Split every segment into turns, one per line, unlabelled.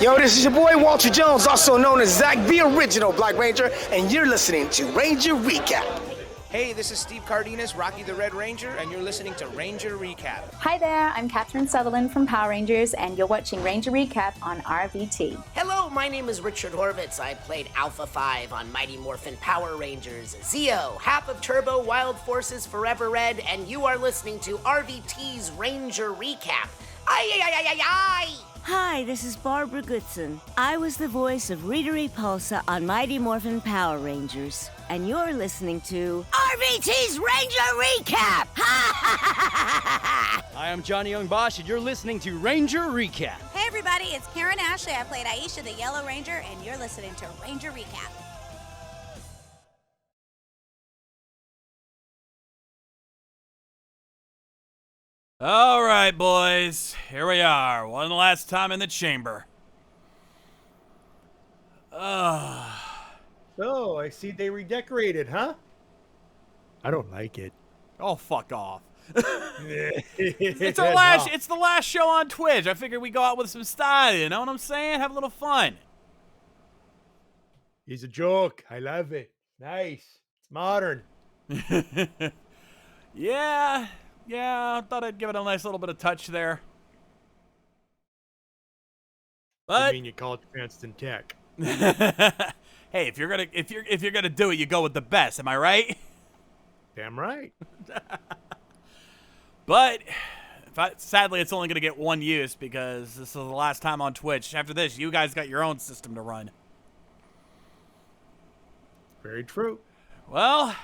Yo, this is your boy Walter Jones, also known as Zach, the original Black Ranger, and you're listening to Ranger Recap.
Hey, this is Steve Cardenas, Rocky the Red Ranger, and you're listening to Ranger Recap.
Hi there, I'm Catherine Sutherland from Power Rangers, and you're watching Ranger Recap on RVT.
Hello, my name is Richard Horvitz. I played Alpha 5 on Mighty Morphin Power Rangers, Zeo, half of Turbo Wild Forces Forever Red, and you are listening to RVT's Ranger Recap. Ay!
Hi, this is Barbara Goodson. I was the voice of Rita Repulsa on Mighty Morphin Power Rangers. And you're listening to RVT's Ranger Recap!
Hi, I'm Johnny Young Bosch, and you're listening to Ranger Recap.
Hey everybody, it's Karen Ashley. I played Aisha the Yellow Ranger, and you're listening to Ranger Recap.
All right, boys. Here we are. One last time in the chamber.
So, I see they redecorated, huh? I don't like it.
Oh, fuck off. It's the last show on Twitch. I figured we go out with some style, you know what I'm saying? Have a little fun.
He's a joke. I love it. Nice. It's modern.
Yeah, I thought I'd give it a nice little bit of touch there. But
I mean, you call it Cranston Tech.
hey, if you're gonna do it, you go with the best. Am I right?
Damn right.
But sadly, it's only gonna get one use because this is the last time on Twitch. After this, you guys got your own system to run.
Very true.
Well,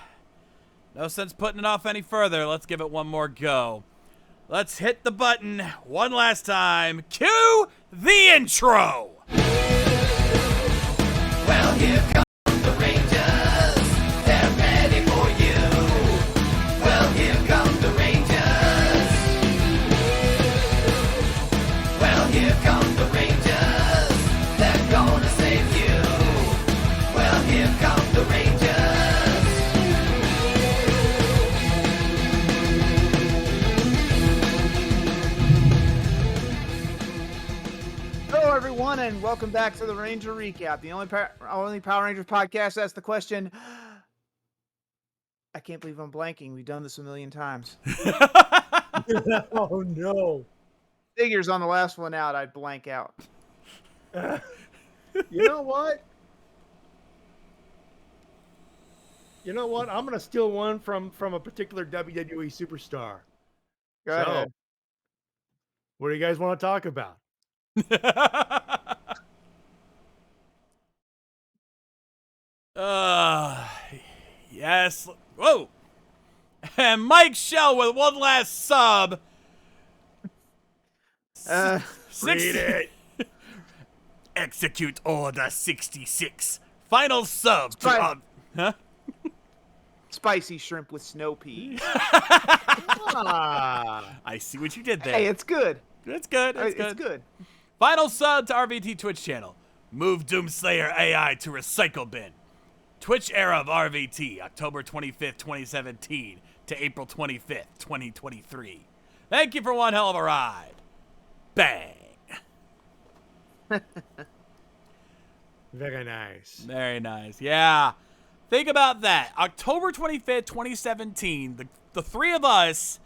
no sense putting it off any further. Let's give it one more go. Let's hit the button one last time. Cue the intro.
Well, here come the Rangers. They're ready for you. Well, here come the Rangers. Well, here come the Rangers. They're gonna save you. Well, here come the Rangers.
Hello, everyone, and welcome back to the Ranger Recap, the only Power Rangers podcast. That's the question. I can't believe I'm blanking. We've done this a million times.
Oh, no.
Figures on the last one out, I'd blank out.
You know what? I'm going to steal one from a particular WWE superstar.
Go ahead.
What do you guys want to talk about?
Yes. Whoa. And Mike Shell with one last sub.
Read it.
Execute Order 66. Final sub. Huh?
Spicy shrimp with snow peas.
I see what you did there.
Hey, it's good.
It's good.
It's good.
Final sub to RVT Twitch channel. Move Doomslayer AI to recycle bin. Twitch era of RVT, October 25th, 2017 to April 25th, 2023. Thank you for one hell of a ride. Bang.
Very nice.
Very nice. Yeah. Think about that. October 25th, 2017, the three of us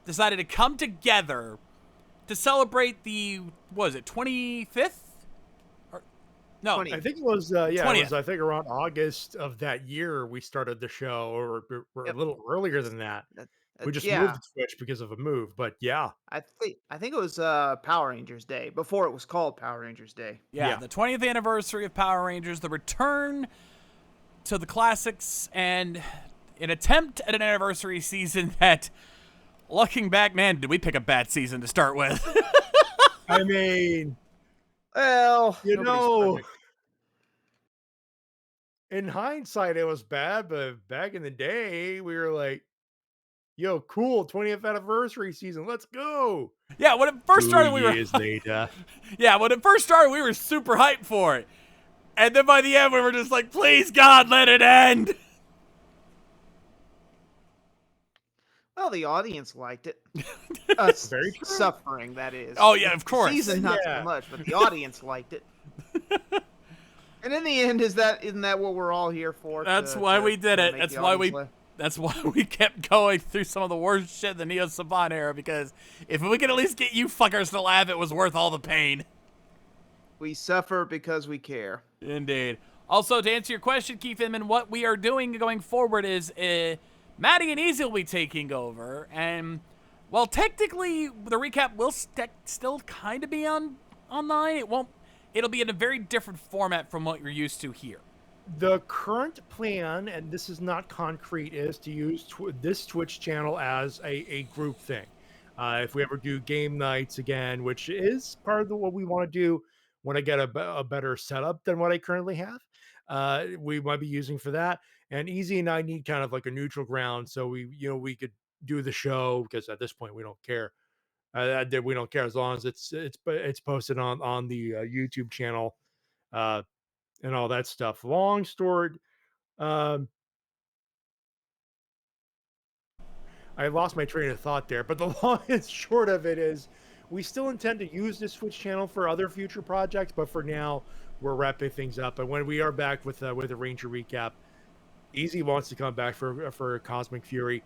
decided to come together to celebrate the, what was it, 25th? No,
20th.
I think it was, it
20th.
was, I think, around August of that year we started the show, or a little earlier than that. We just moved to Twitch because of a move, but yeah.
I think it was Power Rangers Day, before it was called Power Rangers Day.
Yeah, the 20th anniversary of Power Rangers, the return to the classics, and an attempt at an anniversary season that, looking back, man, did we pick a bad season to start with.
I mean,
well,
in hindsight, it was bad, but back in the day, we were like, yo, cool, 20th anniversary season, let's go.
Yeah, when it first started, we were...
later.
Yeah, when it first started, we were super hyped for it. And then by the end, we were just like, please, God, let it end.
Well, the audience liked it. Us
Very true.
suffering, that is.
Oh, yeah, of course.
The season, not
Yeah.
so much, but the audience liked it. And in the end, isn't that what we're all here for?
That's why we did it.
make
That's
the
why
audience
we.
laugh?
That's why we kept going through some of the worst shit in the Neo Saban era, because if we could at least get you fuckers to laugh, it was worth all the pain.
We suffer because we care.
Indeed. Also, to answer your question, Keith Inman, what we are doing going forward is Matty and Easy will be taking over, and well, technically the recap will still kind of be online. It'll be in a very different format from what you're used to here.
The current plan, and this is not concrete, is to use this Twitch channel as a group thing. If we ever do game nights again, which is part of what we want to do when I get a better setup than what I currently have, we might be using for that. And Easy and I need kind of like a neutral ground, so we could do the show, because at this point we don't care. We don't care as long as it's posted on the YouTube channel. And all that stuff. Long story. I lost my train of thought there, but the long and short of it is, we still intend to use this Twitch channel for other future projects, but for now, we're wrapping things up. And when we are back with a Ranger recap, Easy wants to come back for Cosmic Fury.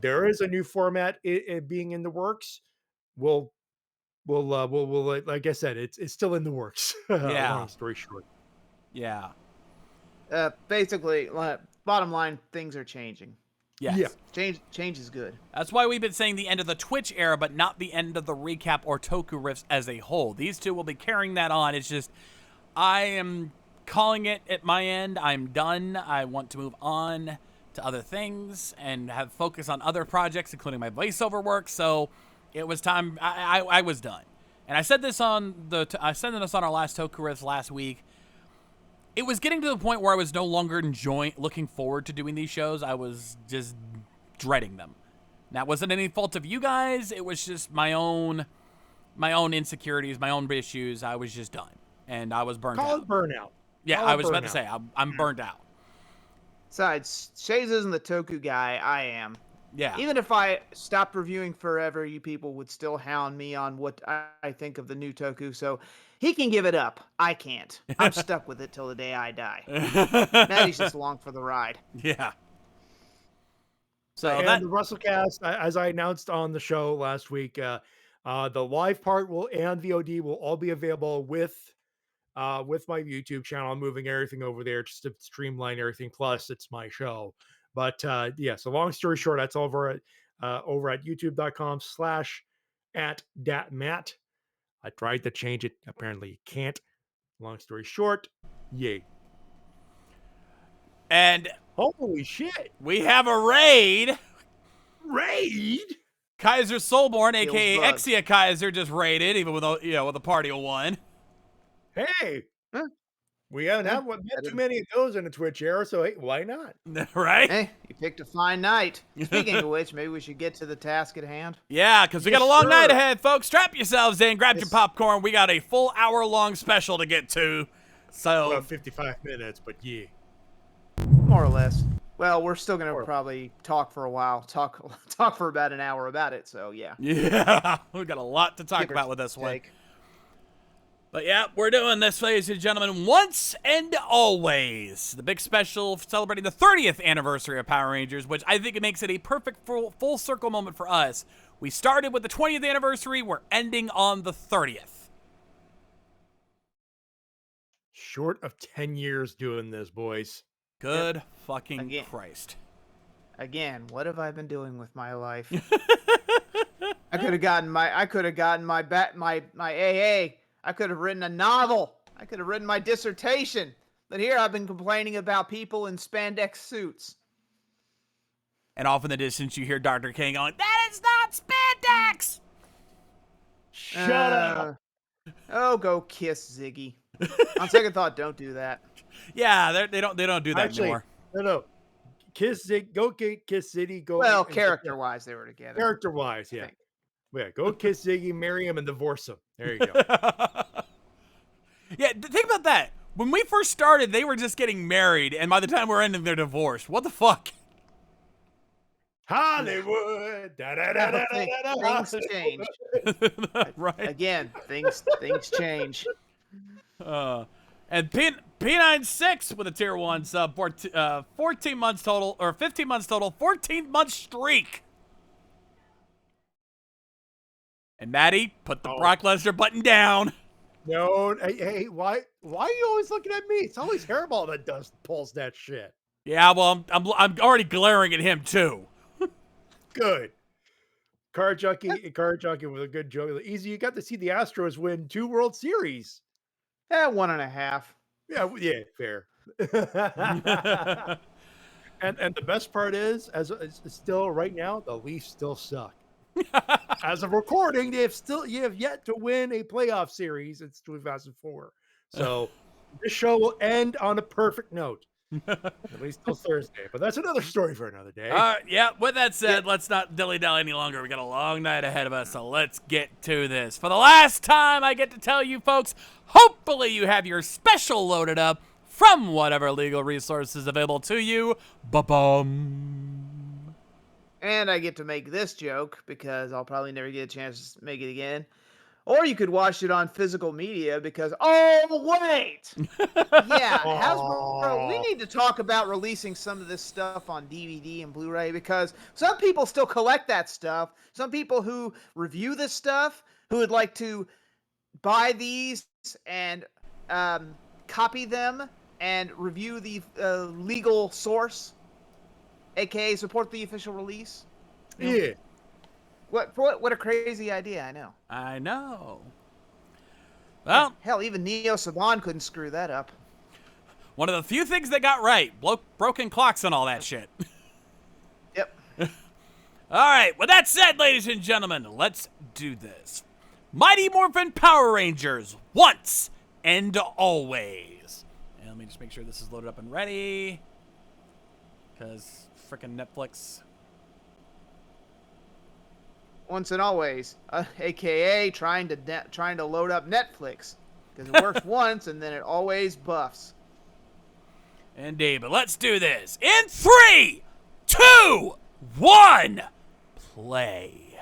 There is a new format it being in the works. We'll like I said, it's still in the works.
Yeah.
Long story short.
Yeah.
Basically, bottom line, things are changing.
Yes.
Yeah.
Change is good.
That's why we've been saying the end of the Twitch era, but not the end of the recap or Toku riffs as a whole. These two will be carrying that on. It's just, I am calling it at my end. I'm done. I want to move on to other things and have focus on other projects, including my voiceover work. So it was time. I was done. And I said this on our last Toku riffs last week. It was getting to the point where I was no longer looking forward to doing these shows. I was just dreading them. That wasn't any fault of you guys. It was just my own insecurities, my own issues. I was just done, and I was burnt out.
Call it burnout.
Yeah,
Call
I
it
was about to
burnout.
say I'm burnt out.
Besides, Shays isn't the Toku guy. I am.
Yeah.
Even if I stopped reviewing forever, you people would still hound me on what I think of the new Toku. So he can give it up. I can't. I'm stuck with it till the day I die. Matty's just along for the ride.
Yeah. So
and the WrestleCast, as I announced on the show last week, the live part and VOD will all be available with my YouTube channel. I'm moving everything over there just to streamline everything. Plus, it's my show. But yeah, so long story short, that's over at youtube.com/@datmat. I tried to change it. Apparently, you can't. Long story short, yay.
And
holy shit,
we have a raid.
Raid?
Kaiser Soulborn,
Feels
aka
bugged.
Exia Kaiser, just raided, even with a party of one.
Hey, we haven't had too many of those in the Twitch era, so hey, why not?
Right?
Hey, you picked a fine night. Speaking of which, maybe we should get to the task at hand.
Yeah, because we got a long night ahead, folks. Strap yourselves in, grab your popcorn. We got a full hour-long special to get to. So
about 55 minutes, but yeah.
More or less. Well, we're still gonna probably talk for a while. Talk for about an hour about it. So yeah.
Yeah, we got a lot to talk about with this one. But yeah, we're doing this, ladies and gentlemen, once and always. The big special celebrating the 30th anniversary of Power Rangers, which I think it makes it a perfect full circle moment for us. We started with the 20th anniversary. We're ending on the 30th.
Short of 10 years doing this, boys.
Good fucking Christ.
Again, what have I been doing with my life? I could have gotten my AA. I could have written a novel. I could have written my dissertation. But here I've been complaining about people in spandex suits.
And off in the distance, you hear Dr. King going, "That is not spandex!"
Shut up.
Oh, go kiss Ziggy. On second thought, don't do that.
Yeah, they don't do that
Actually,
anymore.
No. Kiss Zig, go kiss Ziggy. Go.
Well, character-wise, they were together.
Character-wise, yeah. Yeah, go kiss Ziggy, marry him, and divorce him. There you go.
Yeah, think about that. When we first started, they were just getting married, and by the time we're ending, they're divorced. What the fuck?
Hollywood. Da, da, da, da, da, da,
Things change.
Right.
Again, things change.
And P96 with a tier 1 sub for 14 months total, or 15 months total, 14-month streak. And Matty, put the Brock Lesnar button down.
No, hey, why are you always looking at me? It's always Hairball that pulls that shit.
Yeah, well, I'm already glaring at him too.
Good. Car junkie with a good joke. Easy, you got to see the Astros win 2 World Series.
1.5.
Yeah, fair. and the best part is, as still right now, the Leafs still suck. As of recording, you have yet to win a playoff series. It's 2004. So this show will end on a perfect note. At least till Thursday. But that's another story for another day.
Yeah, with that said, let's not dilly-dally any longer. We got a long night ahead of us, so let's get to this. For the last time, I get to tell you folks, hopefully you have your special loaded up from whatever legal resources available to you. Ba-bum.
And I get to make this joke because I'll probably never get a chance to make it again. Or you could watch it on physical media because, oh, wait! Yeah, Hasbro, we need to talk about releasing some of this stuff on DVD and Blu-ray because some people still collect that stuff. Some people who review this stuff, who would like to buy these and copy them and review the legal source, aka support the official release.
Yeah.
What a crazy idea, I know.
Well,
hell, even Neo Saban couldn't screw that up.
One of the few things they got right, broken clocks and all that shit.
Yep.
All right, with that said, ladies and gentlemen, let's do this. Mighty Morphin Power Rangers, once and always. And let me just make sure this is loaded up and ready. Because frickin' Netflix.
Once and always, aka trying to load up Netflix, because it works once and then it always buffs.
Indeed, but let's do this in 3, 2, 1, play.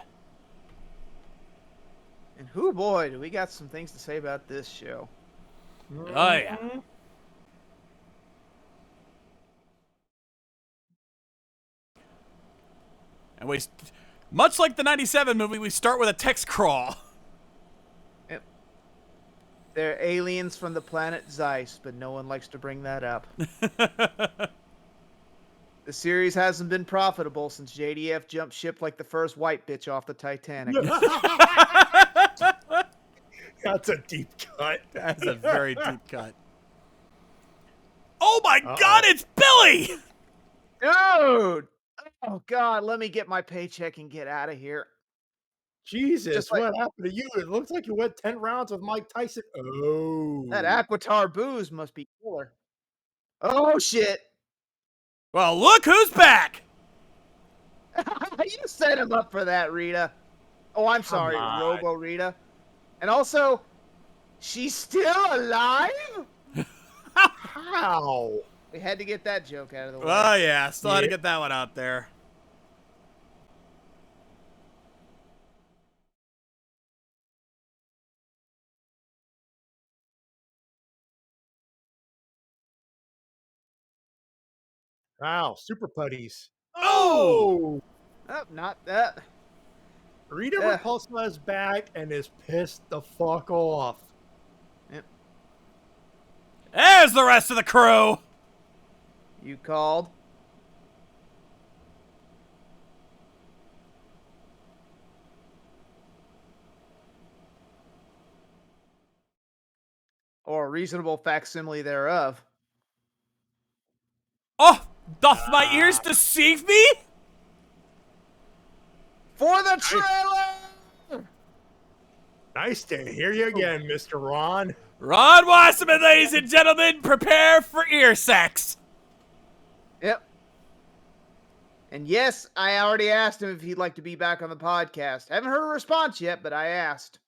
And whoo boy, do we got some things to say about this show.
Oh yeah. And much like the 97 movie, we start with a text crawl.
Yep. They're aliens from the planet Zeiss, but no one likes to bring that up. The series hasn't been profitable since JDF jumped ship like the first white bitch off the Titanic.
That's a deep cut.
That's a very deep cut. Oh my God, it's Billy!
Dude! Oh God, let me get my paycheck and get out of here.
Jesus, what happened to you? It looks like you went 10 rounds with Mike Tyson. Oh.
That Aquitar booze must be killer. Oh shit.
Well, look who's back!
You set him up for that, Rita. Oh, I'm sorry, Robo Rita. And also, she's still alive?
How?
We had to get that joke out of the way.
Oh yeah, still had to get that one out there.
Wow, super putties.
Oh!
Oh, not that.
Rita Repulsa is back and is pissed the fuck off.
Yep.
There's the rest of the crew!
You called? Or a reasonable facsimile thereof.
Oh! Doth my ears deceive me?
For the trailer!
Nice to hear you again, Mr. Ron.
Ron Wasserman, ladies and gentlemen, prepare for ear sex.
Yep. And yes, I already asked him if he'd like to be back on the podcast. Haven't heard a response yet, but I asked.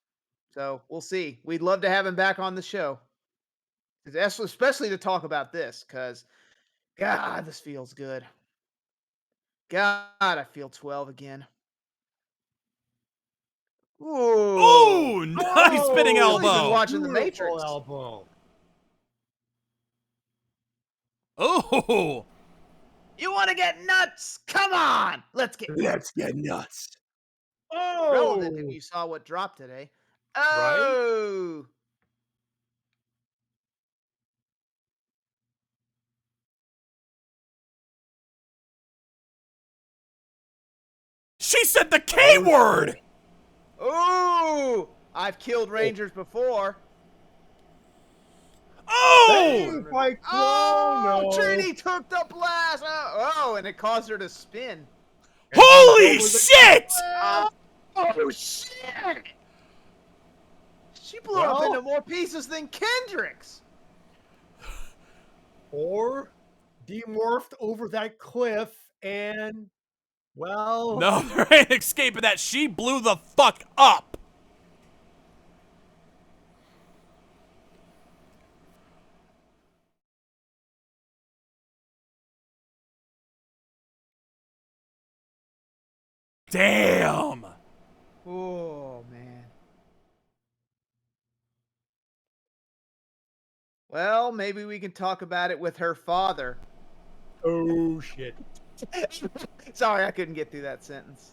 So we'll see. We'd love to have him back on the show. Especially to talk about this, because, God, this feels good. God, I feel 12 again. Ooh.
Ooh, nice spinning
At least he's
elbow.
watching The
Beautiful
Matrix.
elbow.
Oh,
You want to get nuts? Come on. Let's get
nuts.
relevant if
Oh,
you saw what dropped today.
right?
Oh.
she said the K word.
Ooh. I've killed Rangers before.
Oh,
Bang by
Oh,
Chrono.
Trini took the blast. Oh, and it caused her to spin.
holy shit!
Oh, shit. She blew up
Well-
into more pieces than Kendrick's.
Or demorphed over that cliff and, well,
No, there ain't escaping that. She blew the fuck up. Damn.
Oh, man. Well, maybe we can talk about it with her father.
oh shit.
Sorry, I couldn't get through that sentence.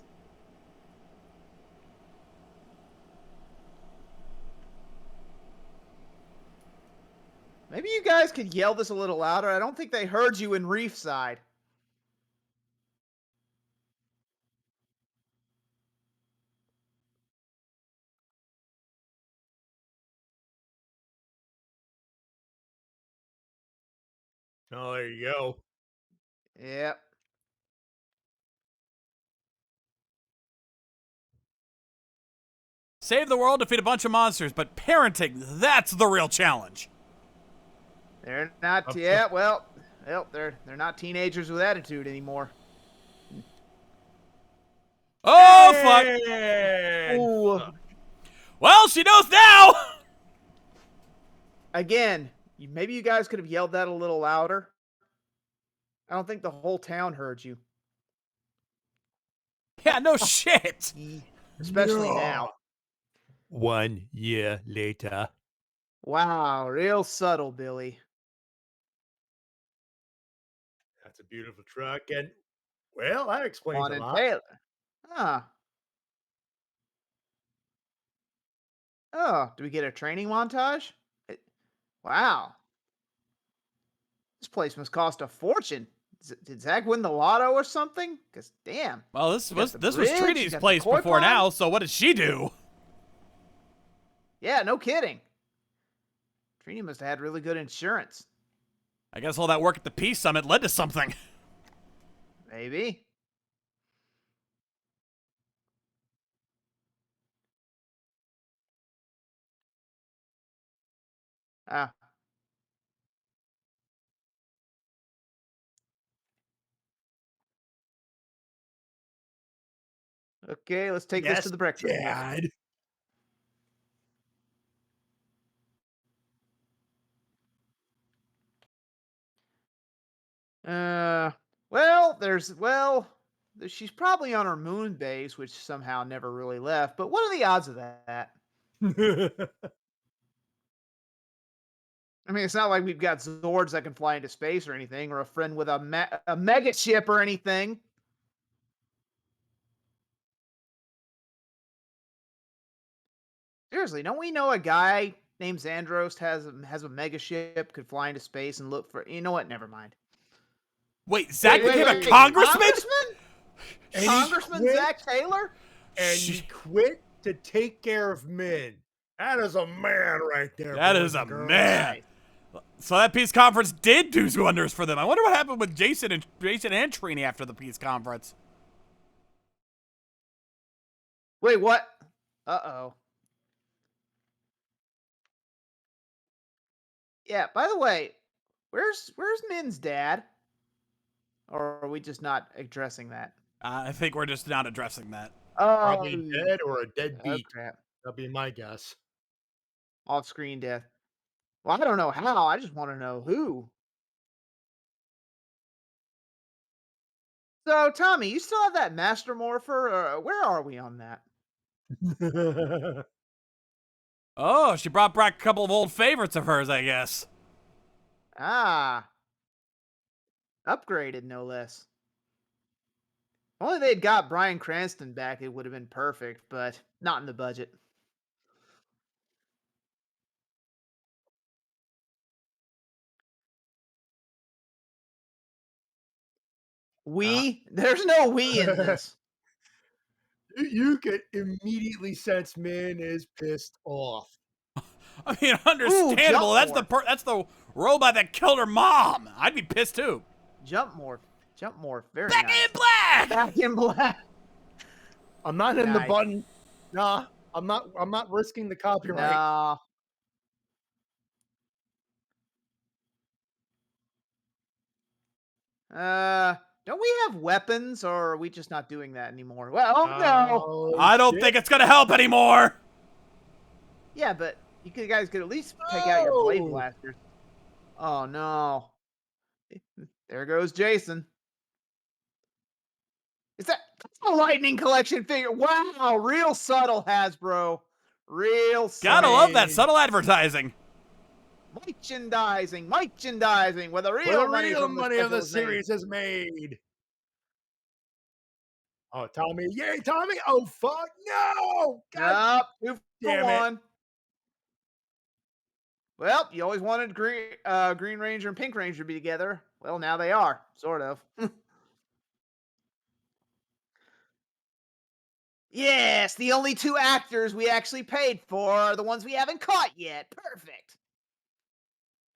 Maybe you guys could yell this a little louder. I don't think they heard you in Reefside.
Oh, there you go.
Yep.
Save the world, defeat a bunch of monsters, but parenting, that's the real challenge.
They're not. Yeah. Well, they're not teenagers with attitude anymore.
Oh, fuck.
And
Ooh.
Well, she knows now.
Again, maybe you guys could have yelled that a little louder. I don't think the whole town heard you,
Yeah, no shit.
especially now.
1 year later.
Wow, real subtle, Billy.
That's a beautiful truck, and well, that explains
Juan
a
and
lot.
Taylor. Huh. Oh, do we get a training montage? Wow. This place must cost a fortune. Did Zach win the lotto or something? Because damn.
Well, this
You got
was
the
this
bridge,
was
you
Trinity's
got the
place
koi
before
pond.
now, so what did she do?
Yeah, no kidding. Trini must have had really good insurance.
I guess all that work at the Peace Summit led to something.
Maybe. Ah. Okay, let's take this to the breakfast nook.
Dad.
She's probably on her moon base, which somehow never really left. But what are the odds of that? I mean, it's not like we've got Zords that can fly into space or anything, or a friend with a mega ship or anything. Seriously, don't we know a guy named Xandros has a mega ship, could fly into space and look for? You know what? Never mind.
Wait, Zach became a
wait.
congressman?
And he
Congressman
quit-
Zach Taylor?
And he quit to take care of men. That is a man right there.
That
boys
is a
and girls.
man. So that peace conference did do wonders for them. I wonder what happened with Jason and Trini after the peace conference.
Wait, what? Uh-oh. Yeah, by the way, where's Min's dad? Or are we just not addressing that?
I think we're just not addressing that.
Probably
Oh,
dead or a deadbeat.
crap.
That'd be my guess.
Off-screen death. Well, I don't know how. I just want to know who. So, Tommy, you still have that Master Morpher? Or where are we on that?
Oh, she brought back a couple of old favorites of hers, I guess.
Ah, upgraded no less. If only they'd got Bryan Cranston back, it would have been perfect, but not in the budget. There's no we in this.
You could immediately sense Min is pissed off.
I mean, understandable. That's the robot that killed her mom. I'd be pissed too.
Jump morph. Very
Back
nice.
in black.
Back in black.
I'm not in the button. Nah, I'm not risking the copyright.
Nah. Don't we have weapons, or are we just not doing that anymore? Well, no.
I don't think it's gonna help anymore.
Yeah, but you guys could at least take out your blade blasters. Oh no. There goes Jason. That's a lightning collection figure. Wow, real subtle, Hasbro. Real subtle.
Gotta love that subtle advertising.
Merchandising where the real money
of the series is made. Oh, Tommy. Yay, Tommy. Oh, fuck. No. God.
Nope. 2
damn
for
it.
1. Well, you always wanted Green Ranger and Pink Ranger to be together. Well, now they are, sort of. Yes, the only 2 actors we actually paid for are the ones we haven't caught yet. Perfect.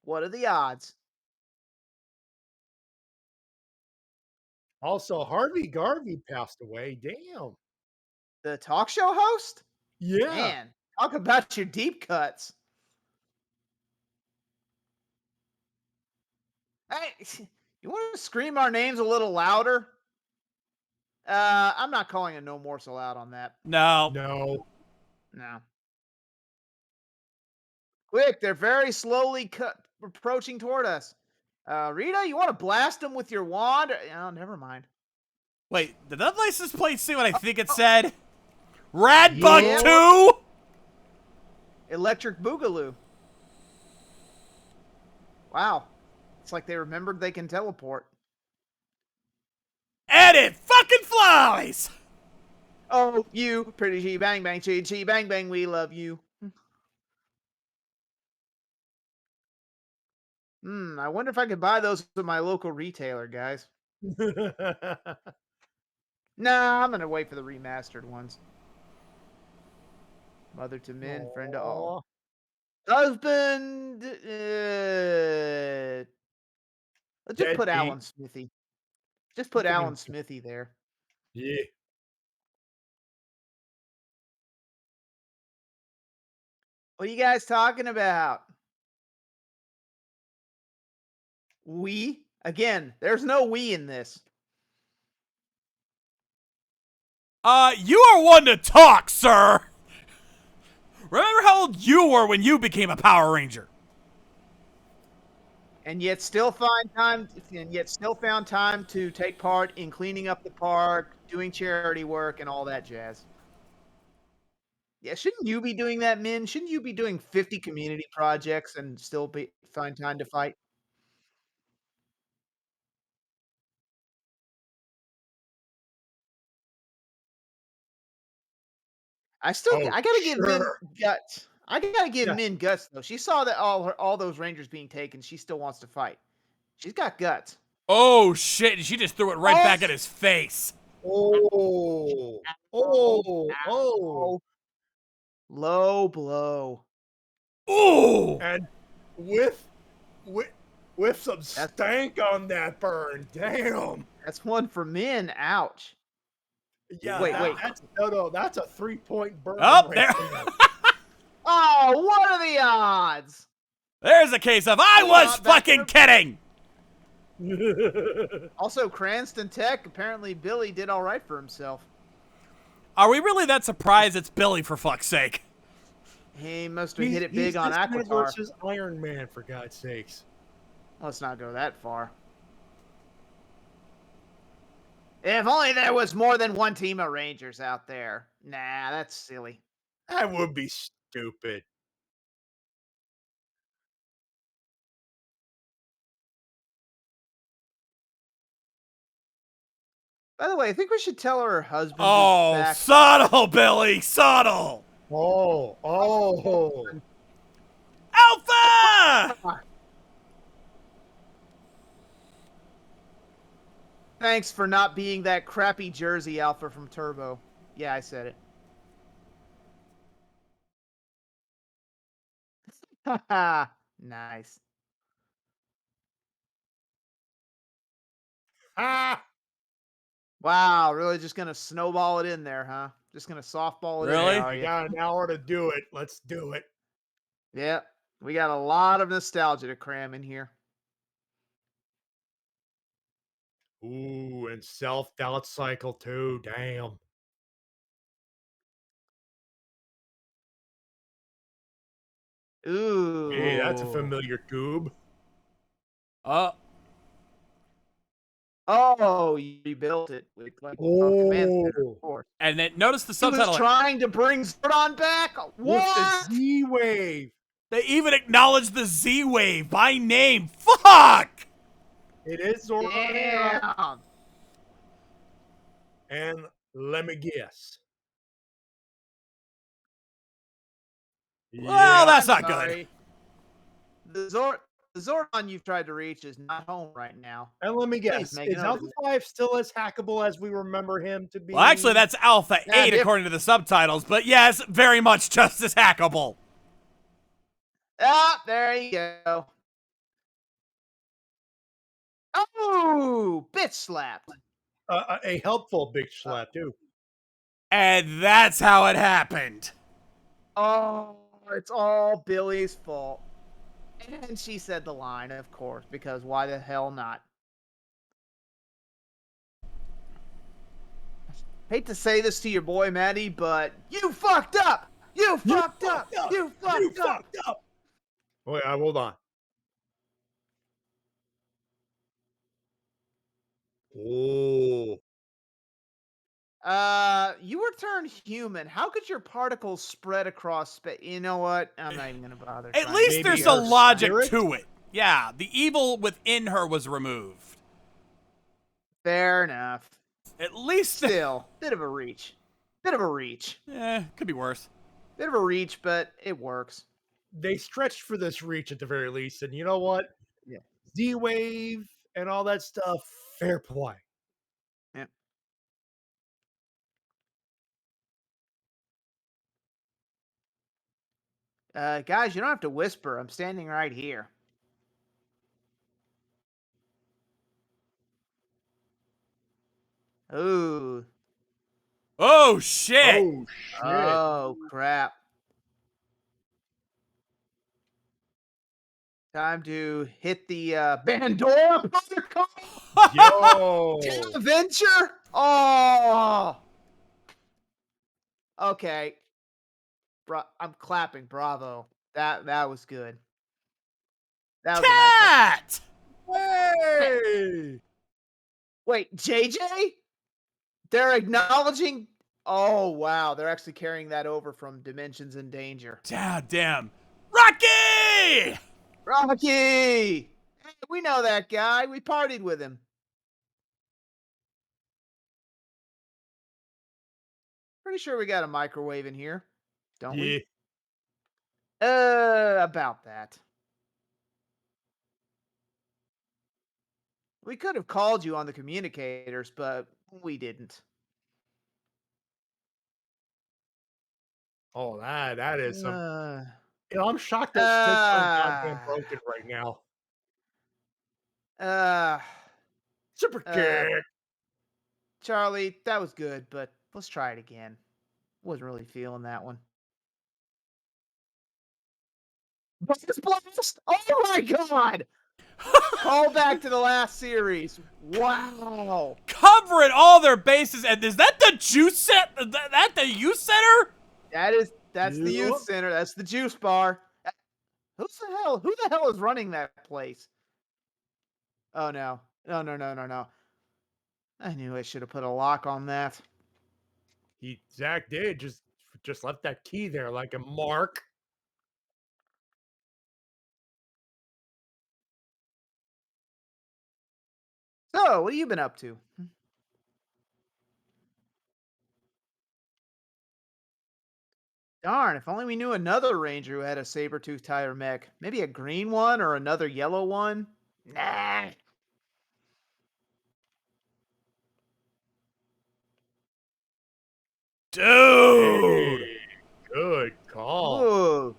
What are the odds?
Also, Harvey Garvey passed away. Damn.
The talk show host?
Yeah.
Man, talk about your deep cuts. Hey, you want to scream our names a little louder? I'm not calling a no morsel out on that.
No.
No.
Quick, they're very slowly approaching toward us. Rita, you want to blast them with your wand? Oh, never mind.
Wait, did that license plate say what I think it said? Radbug 2?
Electric Boogaloo. Wow. It's like they remembered they can teleport.
And it fucking flies!
Oh, you pretty Chi Bang Bang, Chi Chi Bang Bang, we love you. I wonder if I could buy those at my local retailer, guys. Nah, I'm gonna wait for the remastered ones. Mother to men, friend to all. Husband. Let's just put Alan Smithy. Just put Alan Smithy there.
Yeah.
What are you guys talking about? We? Again, there's no we in this.
You are one to talk, sir! Remember how old you were when you became a Power Ranger?
And yet still found time to take part in cleaning up the park, doing charity work, and all that jazz. Yeah, shouldn't you be doing that, Min? Shouldn't you be doing 50 community projects and still find time to fight? I gotta give Min guts. I gotta give Min guts though. She saw that all those Rangers being taken. She still wants to fight. She's got guts.
Oh shit! She just threw it right back at his face.
Oh.
Low blow.
Ooh.
And with some stank on that burn. Damn.
That's one for Min. Ouch.
Yeah.
Wait.
That's a 3-point burn.
Oh,
right
there.
Oh, what are the odds?
There's a case of I was fucking kidding.
Also, Cranston Tech. Apparently, Billy did all right for himself.
Are we really that surprised it's Billy, for fuck's sake?
He must have hit it big on Aquatar.
Versus Iron Man, for God's sakes.
Let's not go that far. If only there was more than one team of Rangers out there. Nah, that's silly.
That would be stupid.
By the way, I think we should tell her husband is
Oh,
back.
subtle, Billy, subtle.
Oh.
Alpha!
Thanks for not being that crappy Jersey Alpha from Turbo. Yeah, I said it. Haha, nice.
Ah!
Wow, really just gonna snowball it in there, huh? Just gonna softball it in
Really?
there, are
I
you?
got an hour to do it. Let's do it.
Yeah, we got a lot of nostalgia to cram in here.
Ooh, and self-doubt cycle too. Damn.
Ooh.
Hey, that's a
Ooh.
familiar tube.
Oh, you rebuilt it with like command center, of course.
And then notice the
He was
subtitle.
trying to bring Zordon back.
With the
What?
Z-Wave.
They even acknowledge the Z-Wave by name. Fuck!
It is Zordon.
Damn.
And let me guess.
Well, that's
I'm
not good.
sorry. The Zordon you've tried to reach is not home right now.
And let me
Please
guess,
make
is
note of
Alpha 5 still as hackable as we remember him to be?
Well, actually, that's Alpha
Yeah,
8 according to the subtitles, but yes, very much just as hackable.
Ah, there you go. Oh, bitch slapped.
A helpful big slap, too.
And that's how it happened.
Oh, it's all Billy's fault. And she said the line, of course, because why the hell not? Hate to say this to your boy, Matty, but you fucked up! You fucked up! You fucked up!
Wait, hold on. Oh.
You were turned human. How could your particles spread across space? You know what? I'm not even gonna bother.
At
trying.
least
Maybe
there's a
her
logic
spirit?
to it. Yeah, the evil within her was removed.
Fair enough.
At least...
Still, bit of a reach. Bit of a reach.
could be worse.
Bit of a reach, but it works.
They stretched for this reach at the very least, and you know what?
Yeah.
Z-Wave and all that stuff, fair play.
Yeah. Guys, you don't have to whisper. I'm standing right here. Ooh.
Oh, shit!
Oh, shit.
Oh, crap. Time to hit the Bandora protocol.
Yo.
Adventure. Oh. Okay. I'm clapping. Bravo. That was good. That was a nice one.
Cat!
Hey.
Wait, JJ? They're acknowledging. Oh wow, they're actually carrying that over from Dimensions in Danger.
God damn. Rocky!
Rocky! Hey, we know that guy. We partied with him. Pretty sure we got a microwave in here, don't
Yeah.
we? About that. We could have called you on the communicators, but we didn't.
Oh, that is some.
Uh,
You know, I'm shocked that still so goddamn broken right now. Super kick.
Charlie, that was good, but let's try it again. Wasn't really feeling that one. Buzz Blast! Oh my god! Call back to the last series. Wow.
Covering all their bases, and is that the juice set? That the youth center?
That's the youth center. That's the juice bar. Who the hell is running that place? Oh no. No. I knew I should have put a lock on that.
Zach did just left that key there like a mark.
So, what have you been up to? Darn, if only we knew another ranger who had a saber-tooth tiger mech. Maybe a green one or another yellow one? Nah.
Dude!
Hey, good call.
Ooh.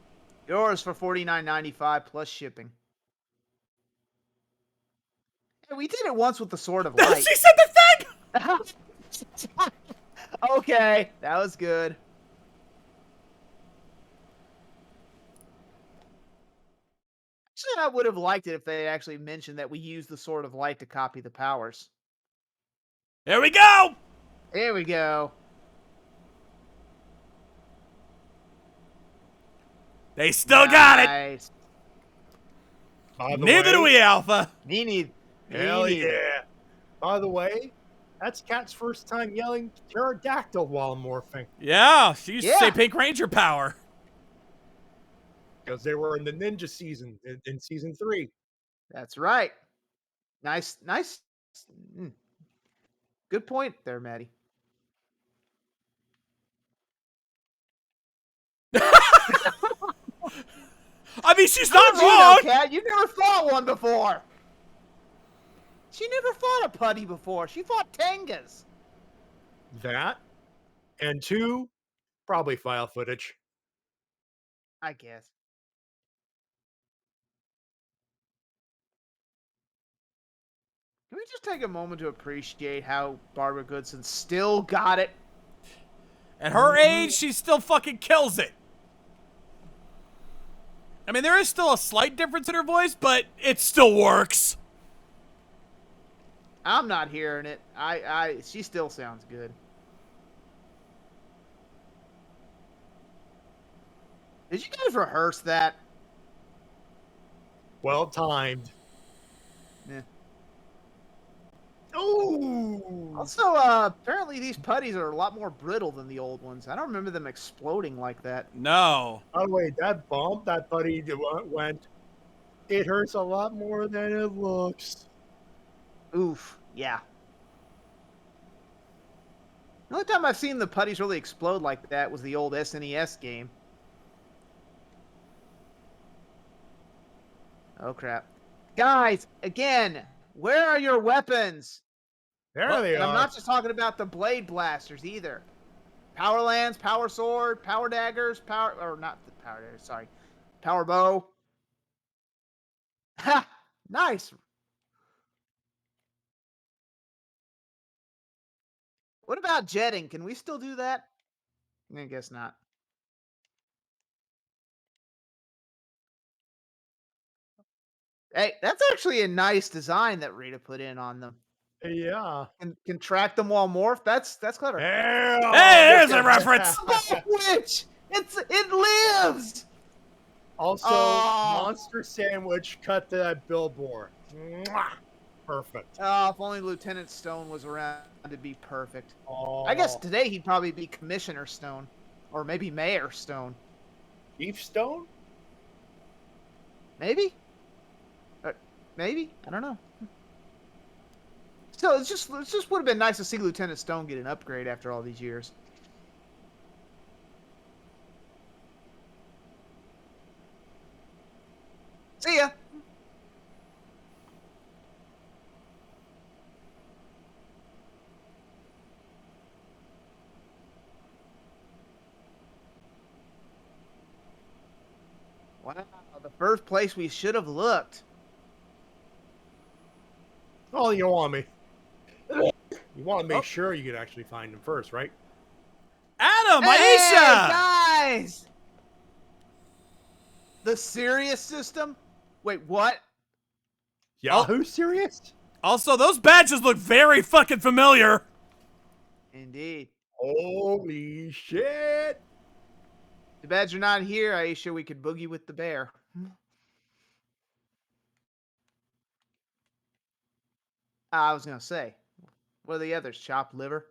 Yours for $49.95 plus shipping. Hey, we did it once with the Sword of Light.
She said the thing!
Okay, that was good. Actually, I would have liked it if they actually mentioned that we used the Sword of Light to copy the powers.
There we go!
Here we go.
They still got it!
Nice.
By the
Neither do
way,
we, Alpha.
Me neither.
hell yeah. By the way, that's Kat's first time yelling pterodactyl while morphing.
Yeah, she used to say
Yeah.
Pink Ranger power.
Because they were in the ninja season in season 3.
That's right. Nice. Mm. Good point there, Matty.
I mean, she's
How
not
did you know,
wrong.
Kat? You never fought one before. She never fought a putty before. She fought tangas.
That, and 2, probably file footage.
I guess. Can we just take a moment to appreciate how Barbara Goodson still got it?
At her age, she still fucking kills it. I mean, there is still a slight difference in her voice, but it still works.
I'm not hearing it. She still sounds good. Did you guys rehearse that?
Well timed.
Yeah.
Ooh.
Also, apparently these putties are a lot more brittle than the old ones. I don't remember them exploding like that.
No.
By the way, that bump that buddy went, it hurts a lot more than it looks.
Oof. Yeah. The only time I've seen the putties really explode like that was the old SNES game. Oh, crap. Guys, again, where are your weapons?
There they
And
are.
I'm not just talking about the blade blasters either. Power lands, power sword, power daggers, or not the power daggers, sorry. Power bow. Ha! Nice. What about jetting? Can we still do that? I guess not. Hey, that's actually a nice design that Rita put in on them.
Yeah.
And can track them while morph. That's clever.
Hell.
Hey, there's a reference.
Which it lives.
Also,
Aw.
monster sandwich cut to that billboard. Mwah. Perfect.
Oh, if only Lieutenant Stone was around, it'd be perfect.
Oh,
I guess today he'd probably be Commissioner Stone, or maybe Mayor Stone.
Beef Stone?
Maybe. Maybe I don't know. Still, it just would have been nice to see Lieutenant Stone get an upgrade after all these years. See ya. Wow, the first place we should have looked.
Oh, you want me? You want to make sure you could actually find them first, right?
Adam,
Hey,
Aisha!
guys! The Sirius system? Wait, what?
Yahoo serious?
Also, those badges look very fucking familiar.
Indeed.
Holy shit!
Too bad you're not here, Aisha. We could boogie with the bear. I was gonna say, What are the others? Chopped liver?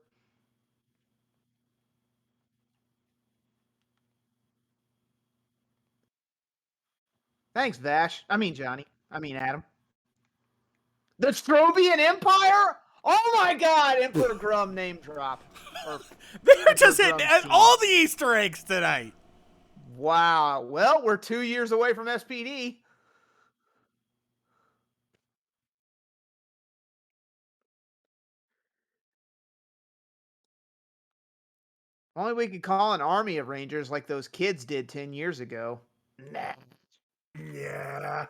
Thanks, Vash. I mean, Johnny. I mean, Adam. The Strobian Empire? Oh my god! Emperor Grum name drop.
They're just hitting all the Easter eggs tonight.
Wow. Well, we're 2 years away from SPD. Only we could call an army of Rangers like those kids did 10 years ago. Nah.
Yeah.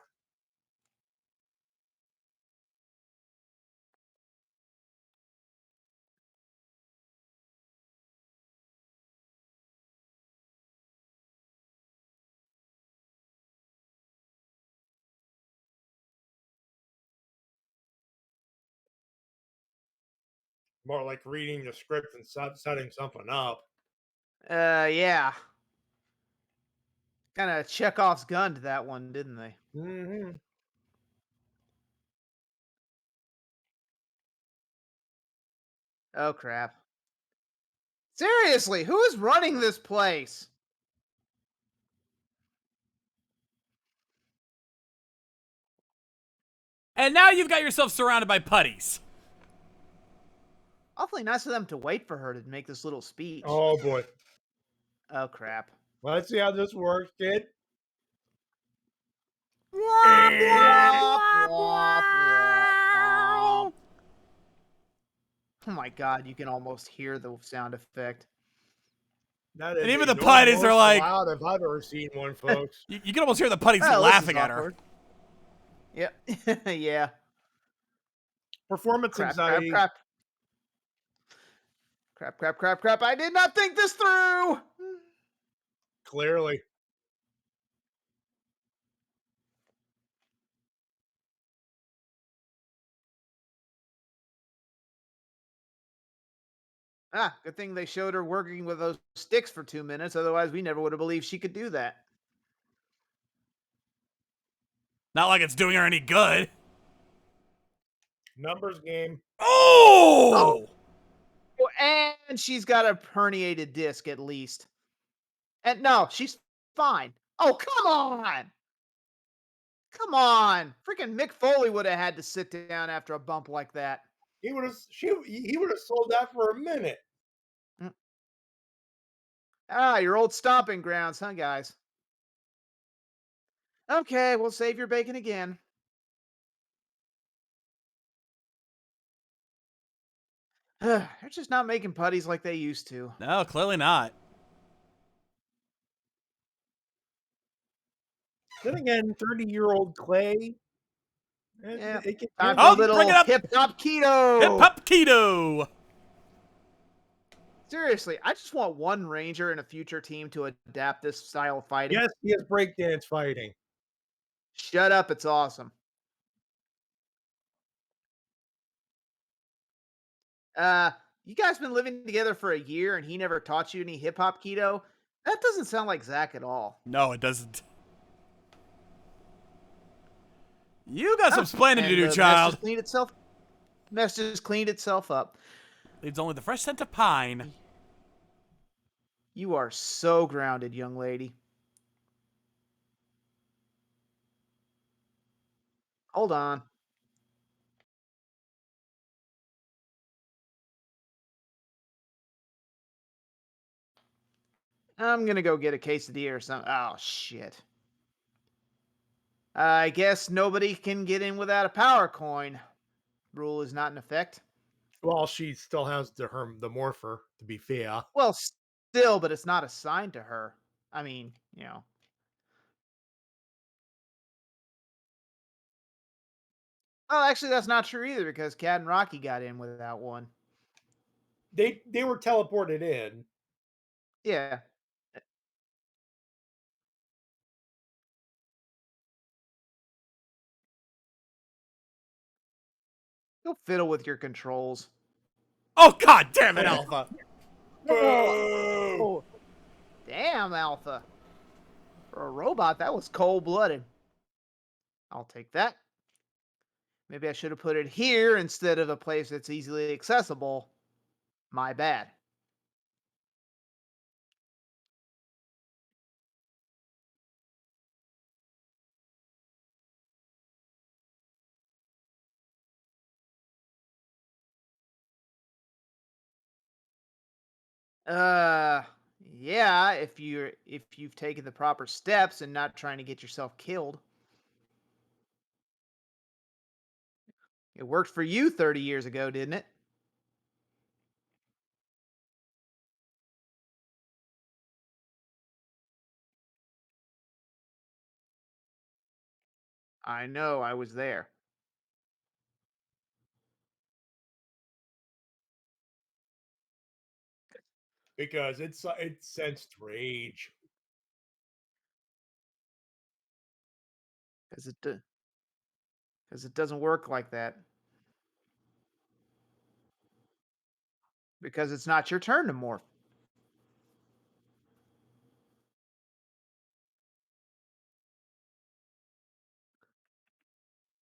More like reading the script and setting something up.
Yeah. Kind of Chekhov's gun to that one, didn't they?
Mm-hmm.
Oh, crap. Seriously, who is running this place?
And now you've got yourself surrounded by putties.
Awfully nice of them to wait for her to make this little speech.
Oh, boy.
Oh, crap.
Let's see how this works, kid.
Oh my god, you can almost hear the sound effect.
That is
And even the putties are like,
loud if I've ever seen one, folks.
you can almost hear the putties
Oh,
laughing at her.
Yep. Yeah.
Performance anxiety.
Crap. I did not think this through.
Clearly.
Ah, good thing they showed her working with those sticks for 2 minutes. Otherwise, we never would have believed she could do that.
Not like it's doing her any good.
Numbers game.
Oh!
And she's got a herniated disc at least. And no, she's fine. Oh, come on. Come on. Freaking Mick Foley would have had to sit down after a bump like that.
He would have sold that for a minute.
Ah, your old stomping grounds, huh, guys? Okay, we'll save your bacon again. They're just not making putties like they used to.
No, clearly not.
Then again, 30-year-old Clay.
Yeah.
Time
for a little hip-hop keto.
Hip-hop keto.
Seriously, I just want one Ranger in a future team to adapt this style of fighting.
Yes, he has breakdance fighting.
Shut up, it's awesome. You guys been living together for a year and he never taught you any hip-hop keto? That doesn't sound like Zach at all.
No, it doesn't. You got some splaining to do, child.
Mess just cleaned itself up.
Leaves only the fresh scent of pine.
You are so grounded, young lady. Hold on. I'm gonna go get a quesadilla or something. Oh, shit. I guess nobody can get in without a power coin. Rule is not in effect.
Well, she still has the morpher, to be fair.
Well, still, but it's not assigned to her. I mean, you know. Oh, actually, that's not true either because Cad and Rocky got in without one.
They were teleported in.
Yeah. Go fiddle with your controls.
Oh, god damn it, Alpha.
Oh. Damn, Alpha. For a robot, that was cold-blooded. I'll take that. Maybe I should have put it here instead of a place that's easily accessible. My bad. Uh, yeah, if you've taken the proper steps and not trying to get yourself killed. It worked for you 30 years ago, didn't it? I know, I was there.
Because it sensed rage.
Because it doesn't work like that. Because it's not your turn to morph.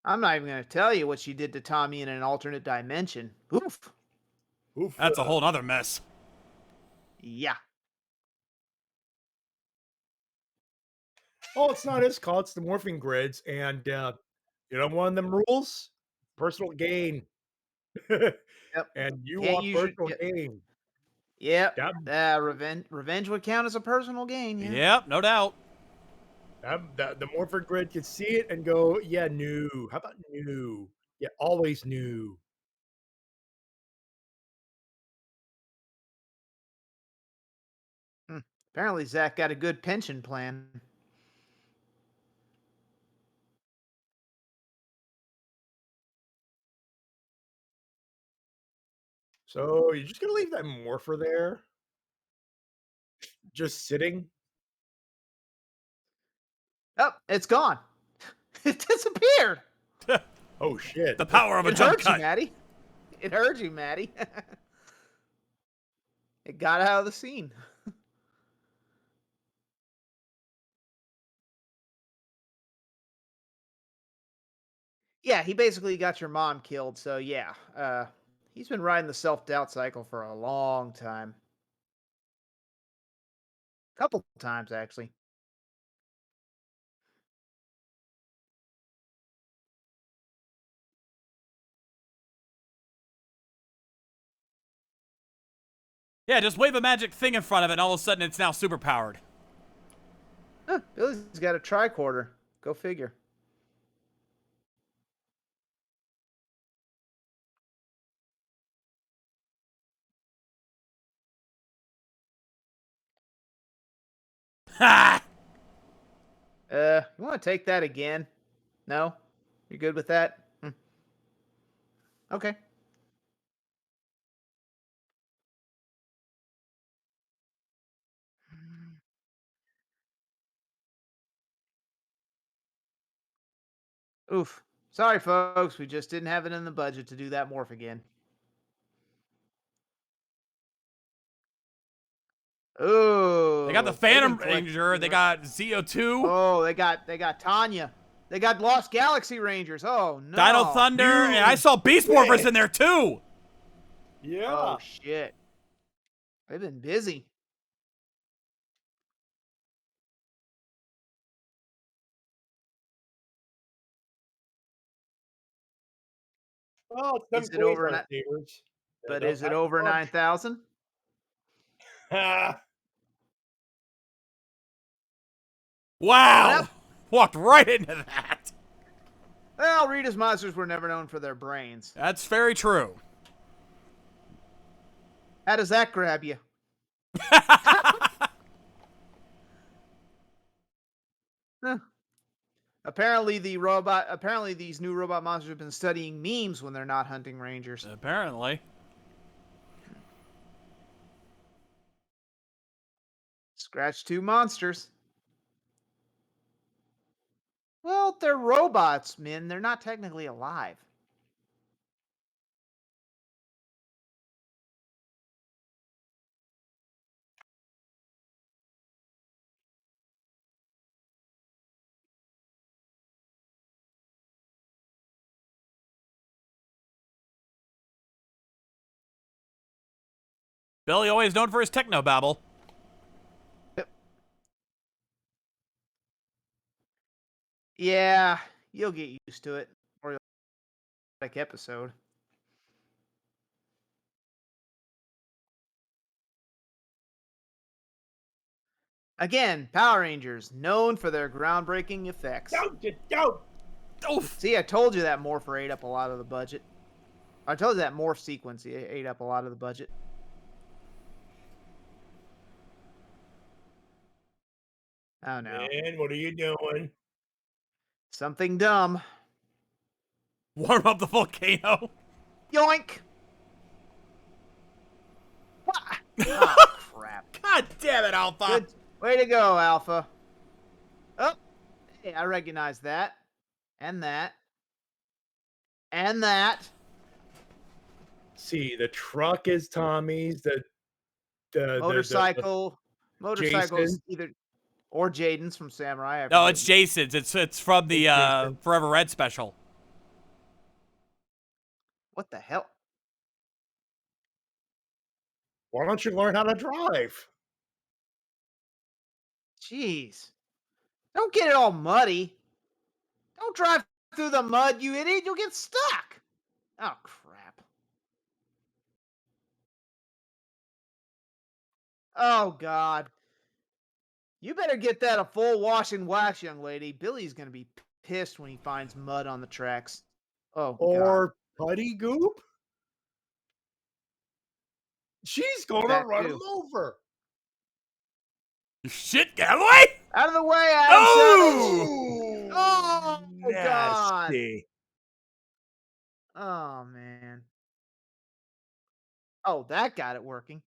I'm not even going to tell you what she did to Tommy in an alternate dimension. Oof.
Oof.
That's a whole nother mess.
Yeah.
Oh, it's not his call. It's the morphing grids, and one of them rules: personal gain.
Yep.
And you
Can't
want
use your.
personal gain.
Yep.
That,
Revenge would count as a personal gain. Yeah.
Yep, no doubt.
that the morphing grid could see it and go, yeah, new. How about new? Yeah, always new.
Hmm. Apparently, Zach got a good pension plan.
So you're just gonna leave that morpher there, just sitting?
Oh, it's gone. It disappeared.
Oh shit!
The power of a
It
jump
hurt you,
cut.
Matty. It hurt you, Matty. It got out of the scene. Yeah, he basically got your mom killed. So yeah, he's been riding the self doubt cycle for a long time. Couple times actually.
Yeah, just wave a magic thing in front of it, and all of a sudden it's now super powered.
Huh, Billy's got a tricorder. Go figure.
Ha!
You want to take that again? No, you're good with that. Okay. Oof. Sorry, folks. We just didn't have it in the budget to do that morph again. Oh,
They got the
they've been
Phantom
collecting
Ranger. They got ZO2.
Oh, they got Tanya. They got Lost Galaxy Rangers. Oh no.
Dino Thunder. And I saw Beast Morphers in there too.
Yeah.
Oh shit. They've been busy.
Well, it's them
Is it over?
Quasar Sabers.
But is it over 9,000?
Wow. Walked right into that.
Well, Rita's monsters were never known for their brains.
That's very true.
How does that grab you? Huh. Apparently these new robot monsters have been studying memes when they're not hunting rangers.
Apparently.
Scratch 2 monsters. Well, they're robots, men. They're not technically alive.
Billy always known for his techno babble.
Yeah, you'll get used to it. Or you'll like episode. Again, Power Rangers, known for their groundbreaking effects.
Oof.
See, I told you that Morpher ate up a lot of the budget. I told you that Morph sequence ate up a lot of the budget. Oh no.
Man, what are you doing?
Something dumb.
Warm up the volcano.
Yoink! Oh, crap.
God damn it, Alpha.
Good. Way to go, Alpha. Oh, hey, I recognize that. And that. And that.
See, the truck is Tommy's. The
Motorcycle's
Jason.
either or Jaden's from Samurai.
No, it's Jason's. It's from the Forever Red special.
What the hell?
Why don't you learn how to drive?
Jeez. Don't get it all muddy. Don't drive through the mud, you idiot. You'll get stuck. Oh, crap. Oh, God. You better get that a full wash and wax, young lady. Billy's going to be pissed when he finds mud on the tracks. Oh,
Or putty goop? She's going to
That
run
too.
him over.
Shit, get away!
Out of the way, Adam Savage! Oh, God.
Nasty.
Oh, man. Oh, that got it working.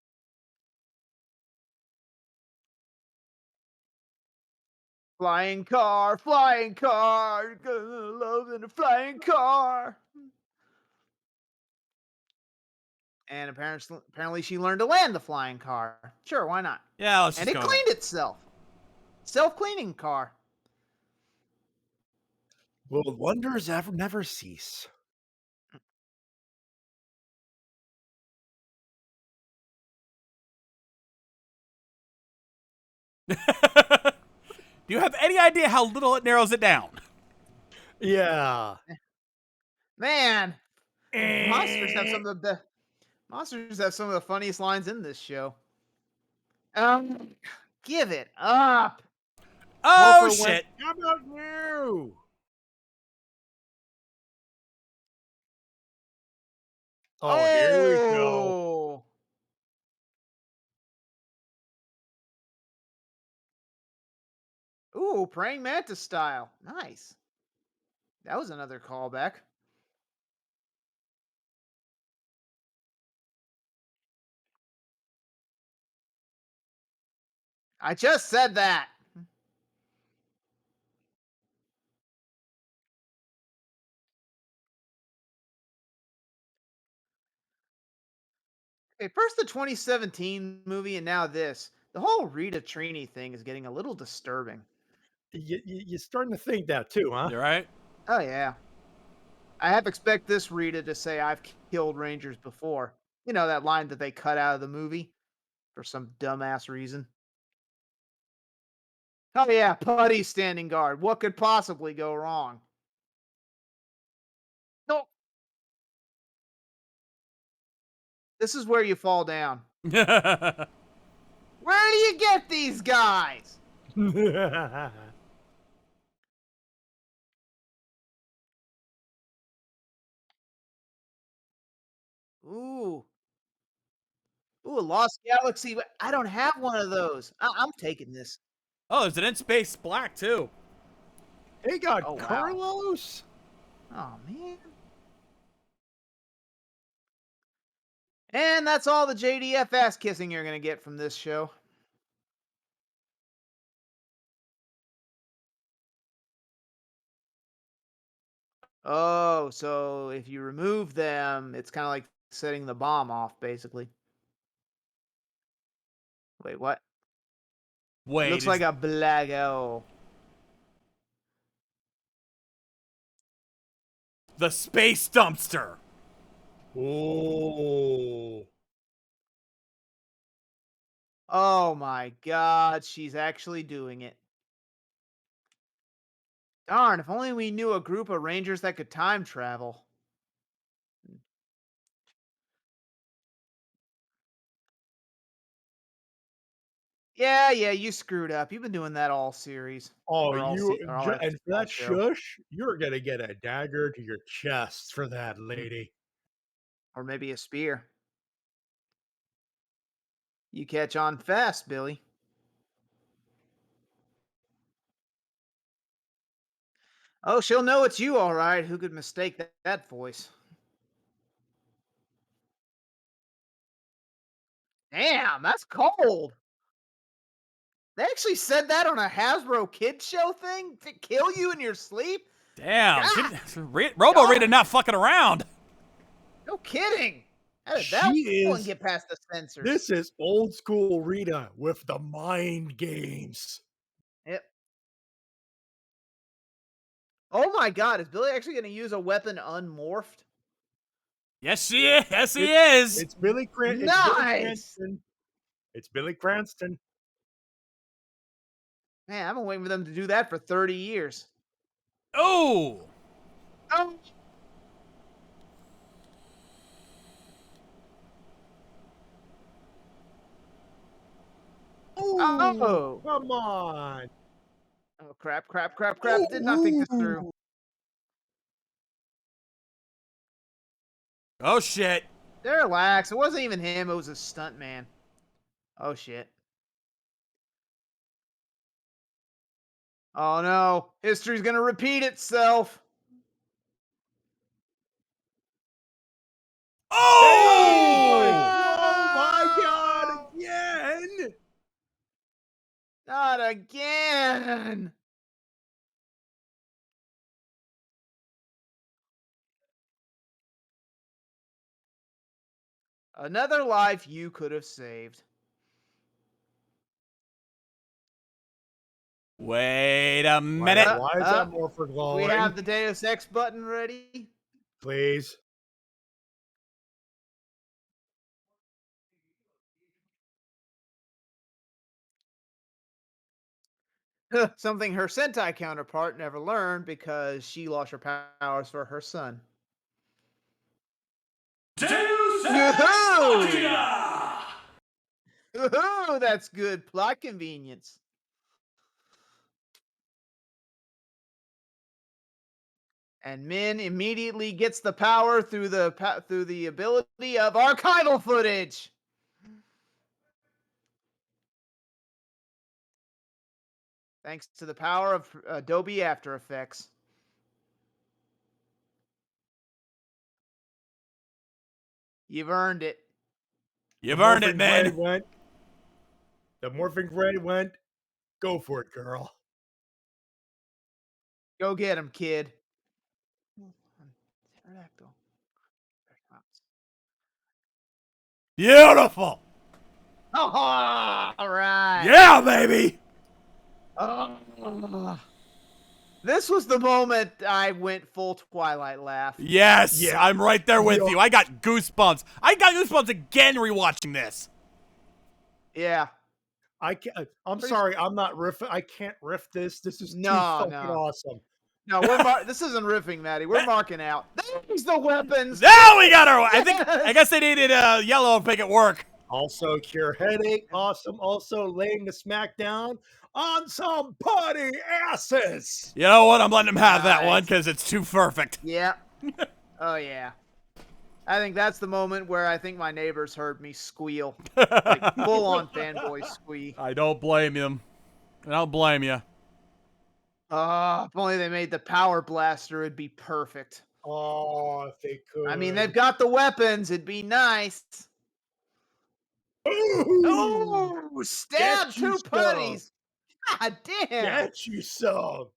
Flying car, gonna love in a flying car. And apparently she learned to land the flying car. Sure, why not?
Yeah, let's
And
just
it
go.
cleaned itself. Self-cleaning car.
Will wonders ever never cease?
Do you have any idea how little it narrows it down?
Yeah.
Man, monsters have some of the funniest lines in this show. Give it up.
Oh,
Morpher
shit.
How about you? Oh, here we go.
Ooh, praying mantis style. Nice. That was another callback. I just said that. Okay, first the 2017 movie and now this. The whole Rita Trini thing is getting a little disturbing.
You're starting to think that too, huh?
You're right.
Oh, yeah. I half expect this Rita to say, I've killed Rangers before. You know, that line that they cut out of the movie for some dumbass reason. Oh, yeah, Putty standing guard. What could possibly go wrong? No. This is where you fall down. Where do you get these guys? Ooh. Ooh, a Lost Galaxy. I don't have one of those. I'm taking this.
Oh, there's an in-space black, too.
They got
Oh, wow.
Carlos.
Oh, man. And that's all the JDF ass kissing you're going to get from this show. Oh, so if you remove them, it's kind of like setting the bomb off, basically. Wait, what?
Wait.
Looks like a blago.
The space dumpster.
Oh.
Oh my god, she's actually doing it. Darn, if only we knew a group of rangers that could time travel. Yeah, you screwed up. You've been doing that all series.
Oh,
Or all,
you
or all,
and for
all
that
show.
shush, you're gonna get a dagger to your chest for that, lady.
Or maybe a spear. You catch on fast, Billy. Oh, she'll know it's you, all right. Who could mistake that voice? Damn, that's cold. They actually said that on a Hasbro Kids show thing to kill you in your sleep.
Damn.
God,
Robo Rita not fucking around.
no kidding. How did that
She
one
is.
get past the censors?
This is old school Rita with the mind games.
Yep. Oh my god, is Billy actually going to use a weapon unmorphed?
Yes, she is. Yes, he is.
It's Billy
Nice.
It's Billy Cranston.
Man, I've been waiting for them to do that for 30 years.
Oh.
Oh. Oh.
Come on.
Oh, crap. Did not think this through.
Oh, shit.
Relax. It wasn't even him. It was a stunt man. Oh, shit. Oh, no. History's going to repeat itself.
Oh!
Oh my god, again!
Not again. Another life you could have saved.
Wait a minute.
Why is that more for glowing?
We have the Deus Ex button ready.
Please.
Something her Sentai counterpart never learned because she lost her powers for her son. Woohoo! That's good plot convenience. And Min immediately gets the power through the ability of archival footage. Thanks to the power of Adobe After Effects. You've earned it.
You've earned it, man.
The morphing gray went. Go for it, girl.
Go get him, kid.
Beautiful.
Oh, all right.
Yeah, baby.
This was the moment I went full Twilight laugh.
Yes, yeah. I'm right there with you. I got goosebumps. I got goosebumps again rewatching this.
Yeah.
I'm sorry, I'm not riffing. I can't riff this. This is too fucking awesome.
No, this isn't riffing, Matty. We're marking out. There's the weapons.
Now we got our. I guess they needed yellow to make it work.
Also, cure headache. Awesome. Also, laying the smack down on some putty asses.
You know what? I'm letting them have that one because it's too perfect.
Yeah. Oh yeah. I think that's the moment where I think my neighbors heard me squeal, like full-on fanboy squeak.
I don't blame them. I don't blame you.
If only they made the power blaster, it'd be perfect.
Oh, if they could.
I mean, they've got the weapons. It'd be nice.
Ooh,
stab two putties. God damn.
Get you some.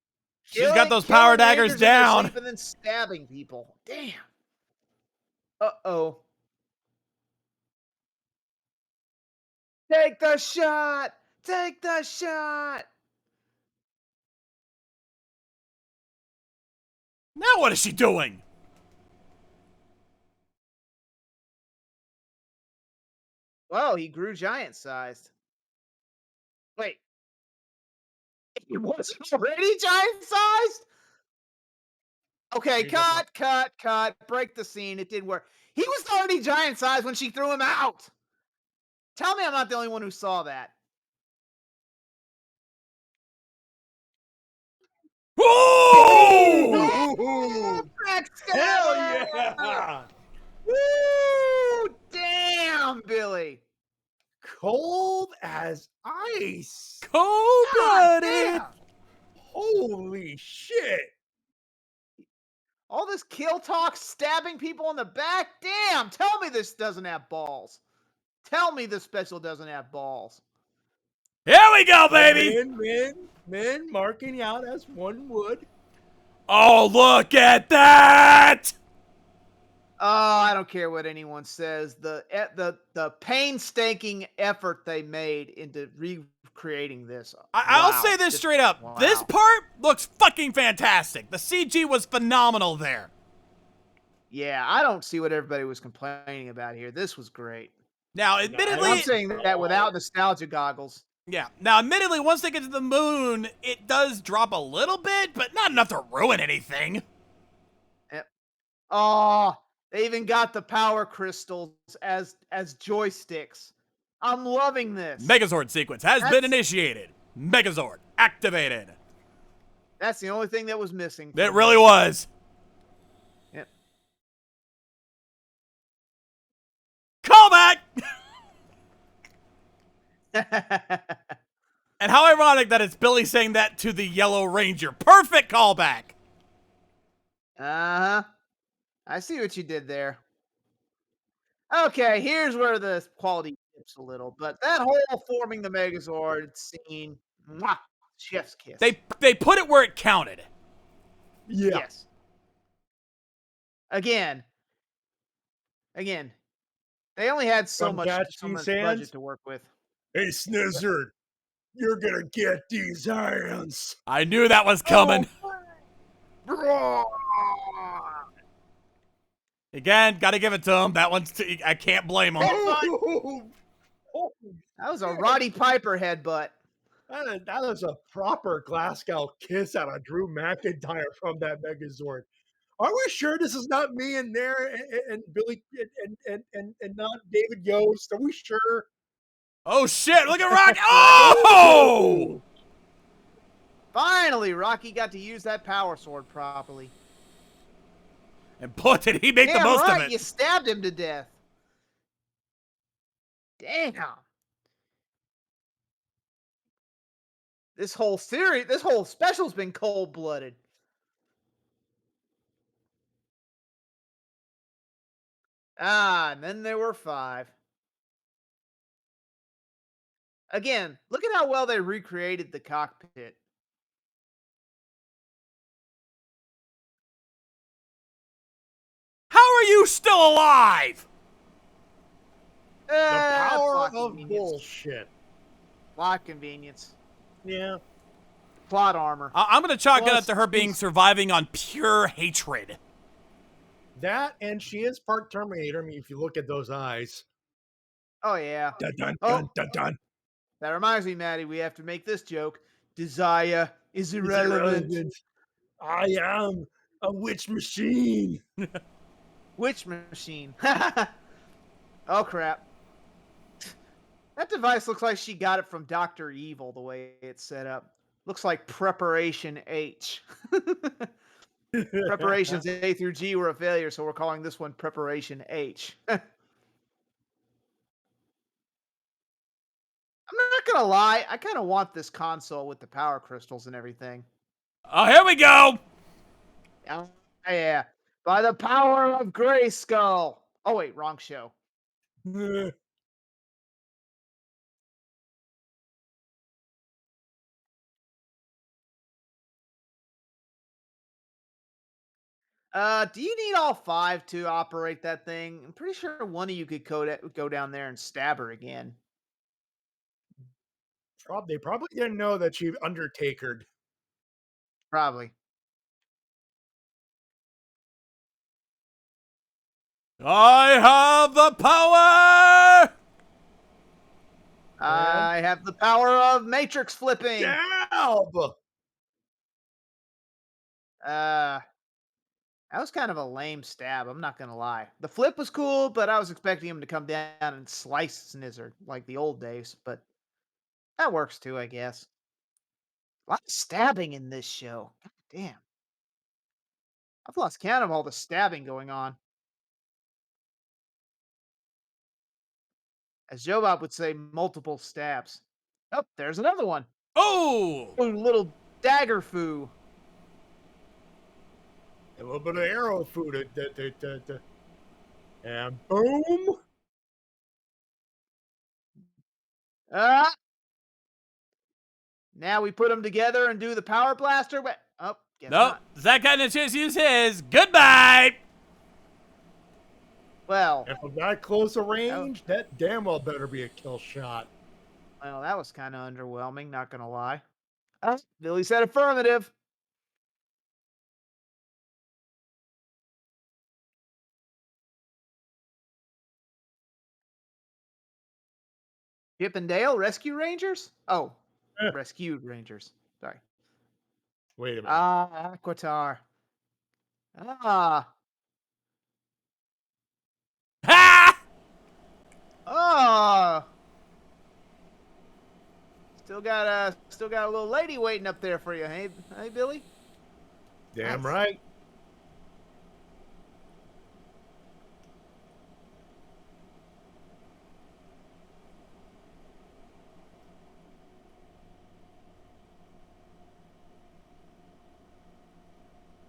She's got those power daggers down.
And then stabbing people. Damn. Uh-oh. Take the shot. Take the shot.
Now what is she doing?
Well, he grew giant-sized. Wait, it wasn't already giant sized? Okay, cut. Break the scene. It didn't work. He was already giant sized when she threw him out. Tell me I'm not the only one who saw that.
Ooh! Hell
Hell
yeah!
Woo! Damn, Billy.
Cold as ice.
Cold-blooded.
Holy shit.
All this kill talk, stabbing people in the back. Damn, tell me this doesn't have balls. Tell me this special doesn't have balls.
Here we go, baby.
Men marking out as one would.
Oh, look at that.
Oh, I don't care what anyone says. The painstaking effort they made into recreating this.
I'll
Wow.
say this straight up.
Wow.
This part looks fucking fantastic. The CG was phenomenal there.
Yeah, I don't see what everybody was complaining about here. This was great.
Now,
And
admittedly,
I'm saying that without nostalgia goggles.
yeah. Now, admittedly, once they get to the moon, it does drop a little bit, but not enough to ruin anything.
Yep. Oh, they even got the power crystals as joysticks. I'm loving this.
Megazord sequence has been initiated. Megazord activated.
That's the only thing that was missing.
It really was.
Yep.
Callback! And how ironic that it's Billy saying that to the Yellow Ranger. Perfect callback.
Uh-huh. I see what you did there. Okay, here's where the quality dips a little, but that whole forming the Megazord scene, mwah, chef's kiss.
They put it where it counted.
Yeah.
Yes. Again, they only had so much budget to work with.
Hey, Snizzard, you're gonna get these irons.
I knew that was coming. Again, gotta give it to him. That one's I can't blame him.
That was a Roddy Piper headbutt.
That was a proper Glasgow kiss out of Drew McIntyre from that Megazord. Are we sure this is not me in there and Billy and not David Yost? Are we sure?
Oh shit! Look at Rock! Oh!
Finally, Rocky got to use that power sword properly.
And boy, did he make the most of it.
You stabbed him to death. Damn. This whole series, this whole special's been cold-blooded. Ah, and then there were 5. Again, look at how well they recreated the cockpit.
How are you still alive?
The power
plot
of
convenience.
bullshit.
Plot convenience.
Yeah.
Plot armor.
I'm gonna chalk it
Plus,
up to her being surviving on pure hatred.
That, and she is part Terminator. I mean, if you look at those eyes.
Oh, yeah.
Dun, dun,
Oh.
dun, dun, dun.
That reminds me, Maddie, we have to make this joke. Desire is irrelevant.
I am a witch machine.
Witch machine. Oh, crap. That device looks like she got it from Dr. Evil, the way it's set up. Looks like Preparation H. Preparations A through G were a failure, so we're calling this one Preparation H. I'm not gonna lie, I kind of want this console with the power crystals and everything.
Oh, here we go.
Oh, yeah. By the power of Grayskull. Oh, wait, wrong show. Do you need all 5 to operate that thing? I'm pretty sure one of you could go down there and stab her again.
They probably didn't know that she Undertakered.
Probably.
I have the power.
I have the power of matrix flipping.
Help!
That was kind of a lame stab, I'm not gonna lie. The flip was cool, but I was expecting him to come down and slice Snizzard like the old days, but that works too, I guess. A lot of stabbing in this show. God damn. I've lost count of all the stabbing going on. As Joe Bob would say, multiple stabs. Oh, there's another one.
Oh!
Ooh, little dagger foo.
A little bit of arrow food. And boom.
Ah! Now we put them together and do the power blaster. Oh, guess
Nope.
not.
Zach got a chance to use his. Goodbye!
Well,
If I'm that close a range, that damn well better be a kill shot.
well, that was kind of underwhelming, not gonna lie. Billy said affirmative. Chip and Dale Rescue Rangers? Oh, Rescued Rangers. Sorry.
Wait a minute.
Aquitar. Ah.
Ha!
Oh. Still got a little lady waiting up there for you, hey Billy?
Damn
Nice.
right.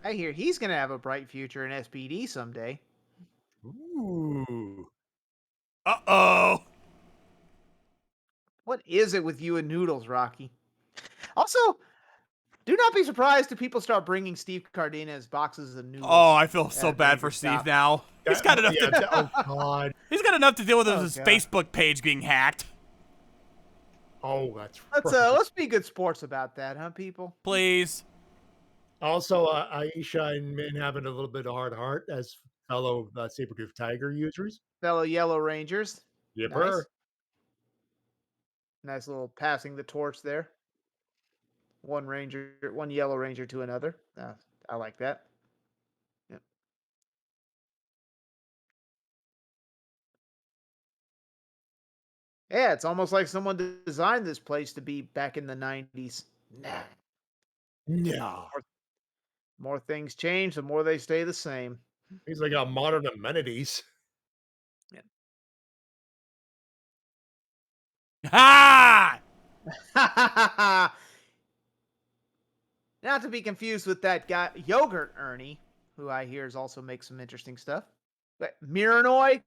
I hear he's gonna have a bright future in SPD someday.
Ooh.
Uh-oh.
What is it with you and Noodles, Rocky? Also, do not be surprised if people start bringing Steve Cardenas boxes of noodles.
Oh, I feel so
at
bad for
Ranger
Steve
Stop.
now. He's got enough to
Oh God.
He's got enough to deal with
Oh,
his
God.
Facebook page being hacked.
Oh, that's
Let's be good sports about that, huh, people?
Please.
Also, Aisha and Min having a little bit of hard heart as fellow Sabertooth Tiger users.
Fellow Yellow Rangers.
Yipper.
Nice little passing the torch there. One Yellow Ranger to another. I like that. Yep. Yeah, it's almost like someone designed this place to be back in the 90s. Nah.
No.
More things change, the more they stay the same.
He's like got modern amenities.
Ha!
Not to be confused with that guy, Yogurt Ernie, who I hear is also makes some interesting stuff. But Miranoi?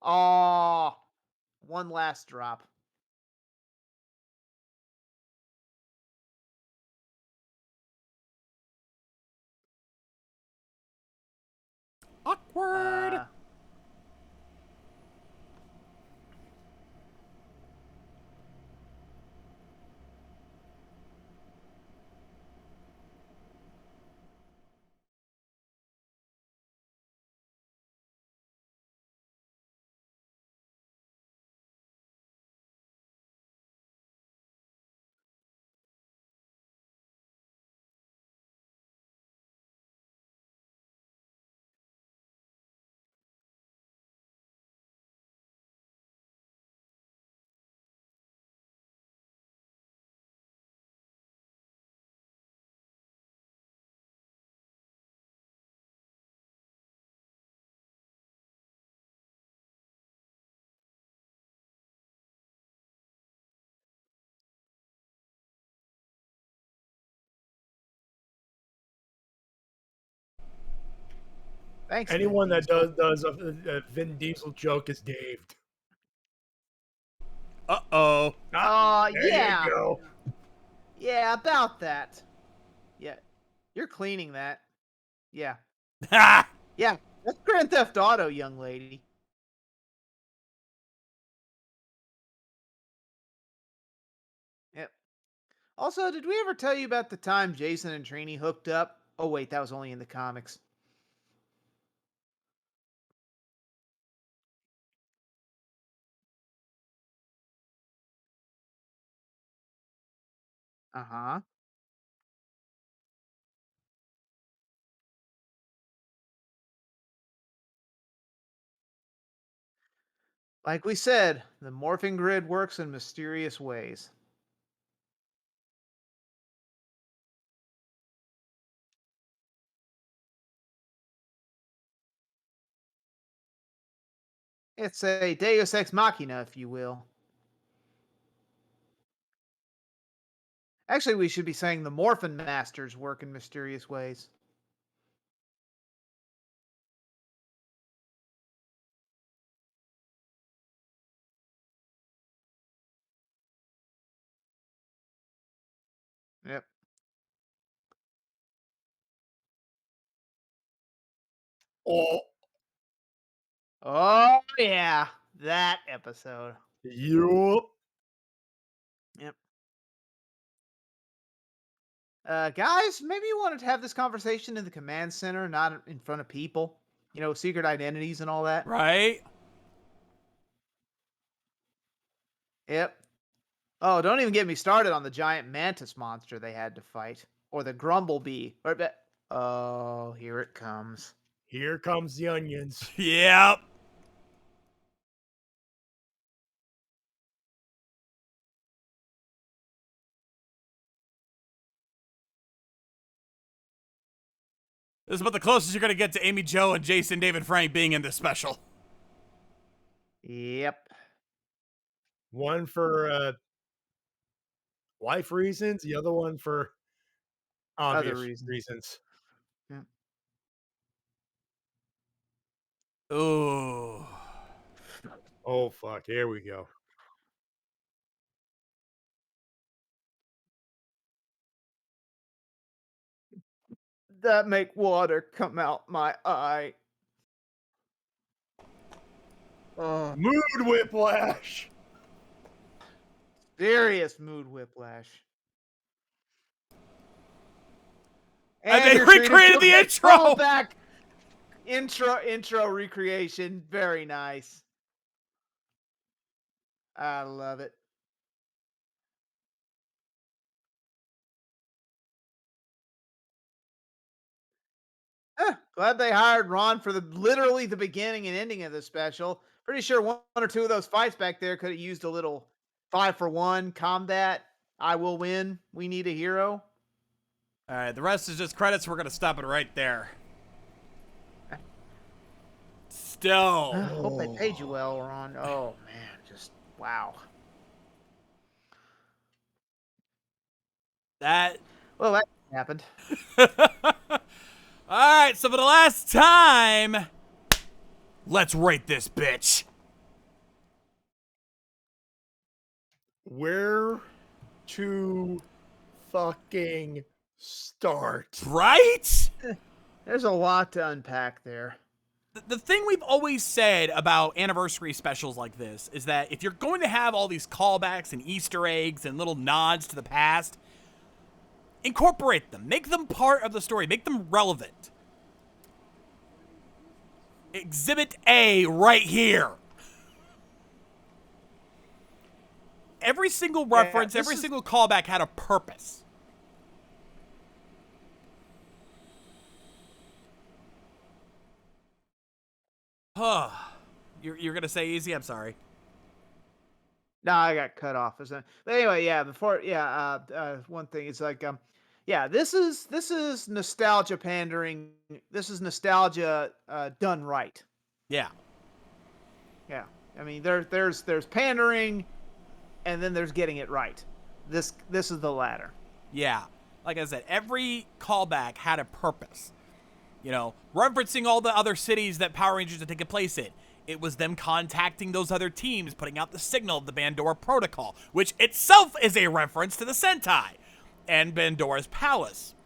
Aw. One last drop.
Awkward.
Thanks.
Anyone
Vin
that
Diesel.
does a Vin Diesel joke is Daved.
Uh-oh.
There
Yeah.
you go.
Yeah, about that. Yeah. You're cleaning that. Yeah.
Ha!
Yeah. That's Grand Theft Auto, young lady. Yep. Also, did we ever tell you about the time Jason and Trini hooked up? Oh, wait, that was only in the comics. Uh-huh. Like we said, the morphing grid works in mysterious ways. It's a deus ex machina, if you will. Actually, we should be saying the Morphin Masters work in mysterious ways. Yep.
Oh,
Oh, yeah. That episode.
yup.
Yep. Guys, maybe you wanted to have this conversation in the command center, not in front of people. You know, secret identities and all that.
Right?
Yep. Oh, don't even get me started on the giant mantis monster they had to fight. Or the grumblebee. Oh, here it comes.
Here comes the onions.
Yep. This is about the closest you're going to get to Amy Jo and Jason David Frank being in this special.
Yep.
One for life reasons, the other one for
Other
obvious
reasons.
reasons.
Yep.
Ooh.
Oh, fuck. Here we go.
That make water come out my eye.
Mood whiplash.
Serious mood whiplash.
And they
you're treated
recreated
to
the
a
intro!
callback. Intro recreation. Very nice. I love it. Glad they hired Ron for literally the beginning and ending of the special. Pretty sure one or two of those fights back there could have used a little 5-for-1 combat. I will win. We need a hero.
All right, the rest is just credits. We're going to stop it right there. Still.
I hope they paid you well, Ron. Oh, man. Just, wow.
That.
Well, that happened.
All right, so for the last time, let's rate this bitch.
Where to fucking start?
Right?
There's a lot to unpack there.
The thing we've always said about anniversary specials like this is that if you're going to have all these callbacks and Easter eggs and little nods to the past, incorporate them. Make them part of the story. Make them relevant. Exhibit A right here. Every single reference, every single callback had a purpose. You're going to say easy? I'm sorry.
No, I got cut off. But anyway, yeah. One thing is like, this is nostalgia pandering. This is nostalgia done right.
Yeah.
Yeah. I mean, there's pandering, and then there's getting it right. This is the latter.
Yeah. Like I said, every callback had a purpose. You know, referencing all the other cities that Power Rangers had taken place in. It was them contacting those other teams, putting out the signal of the Bandora Protocol, which itself is a reference to the Sentai and Bandora's Palace.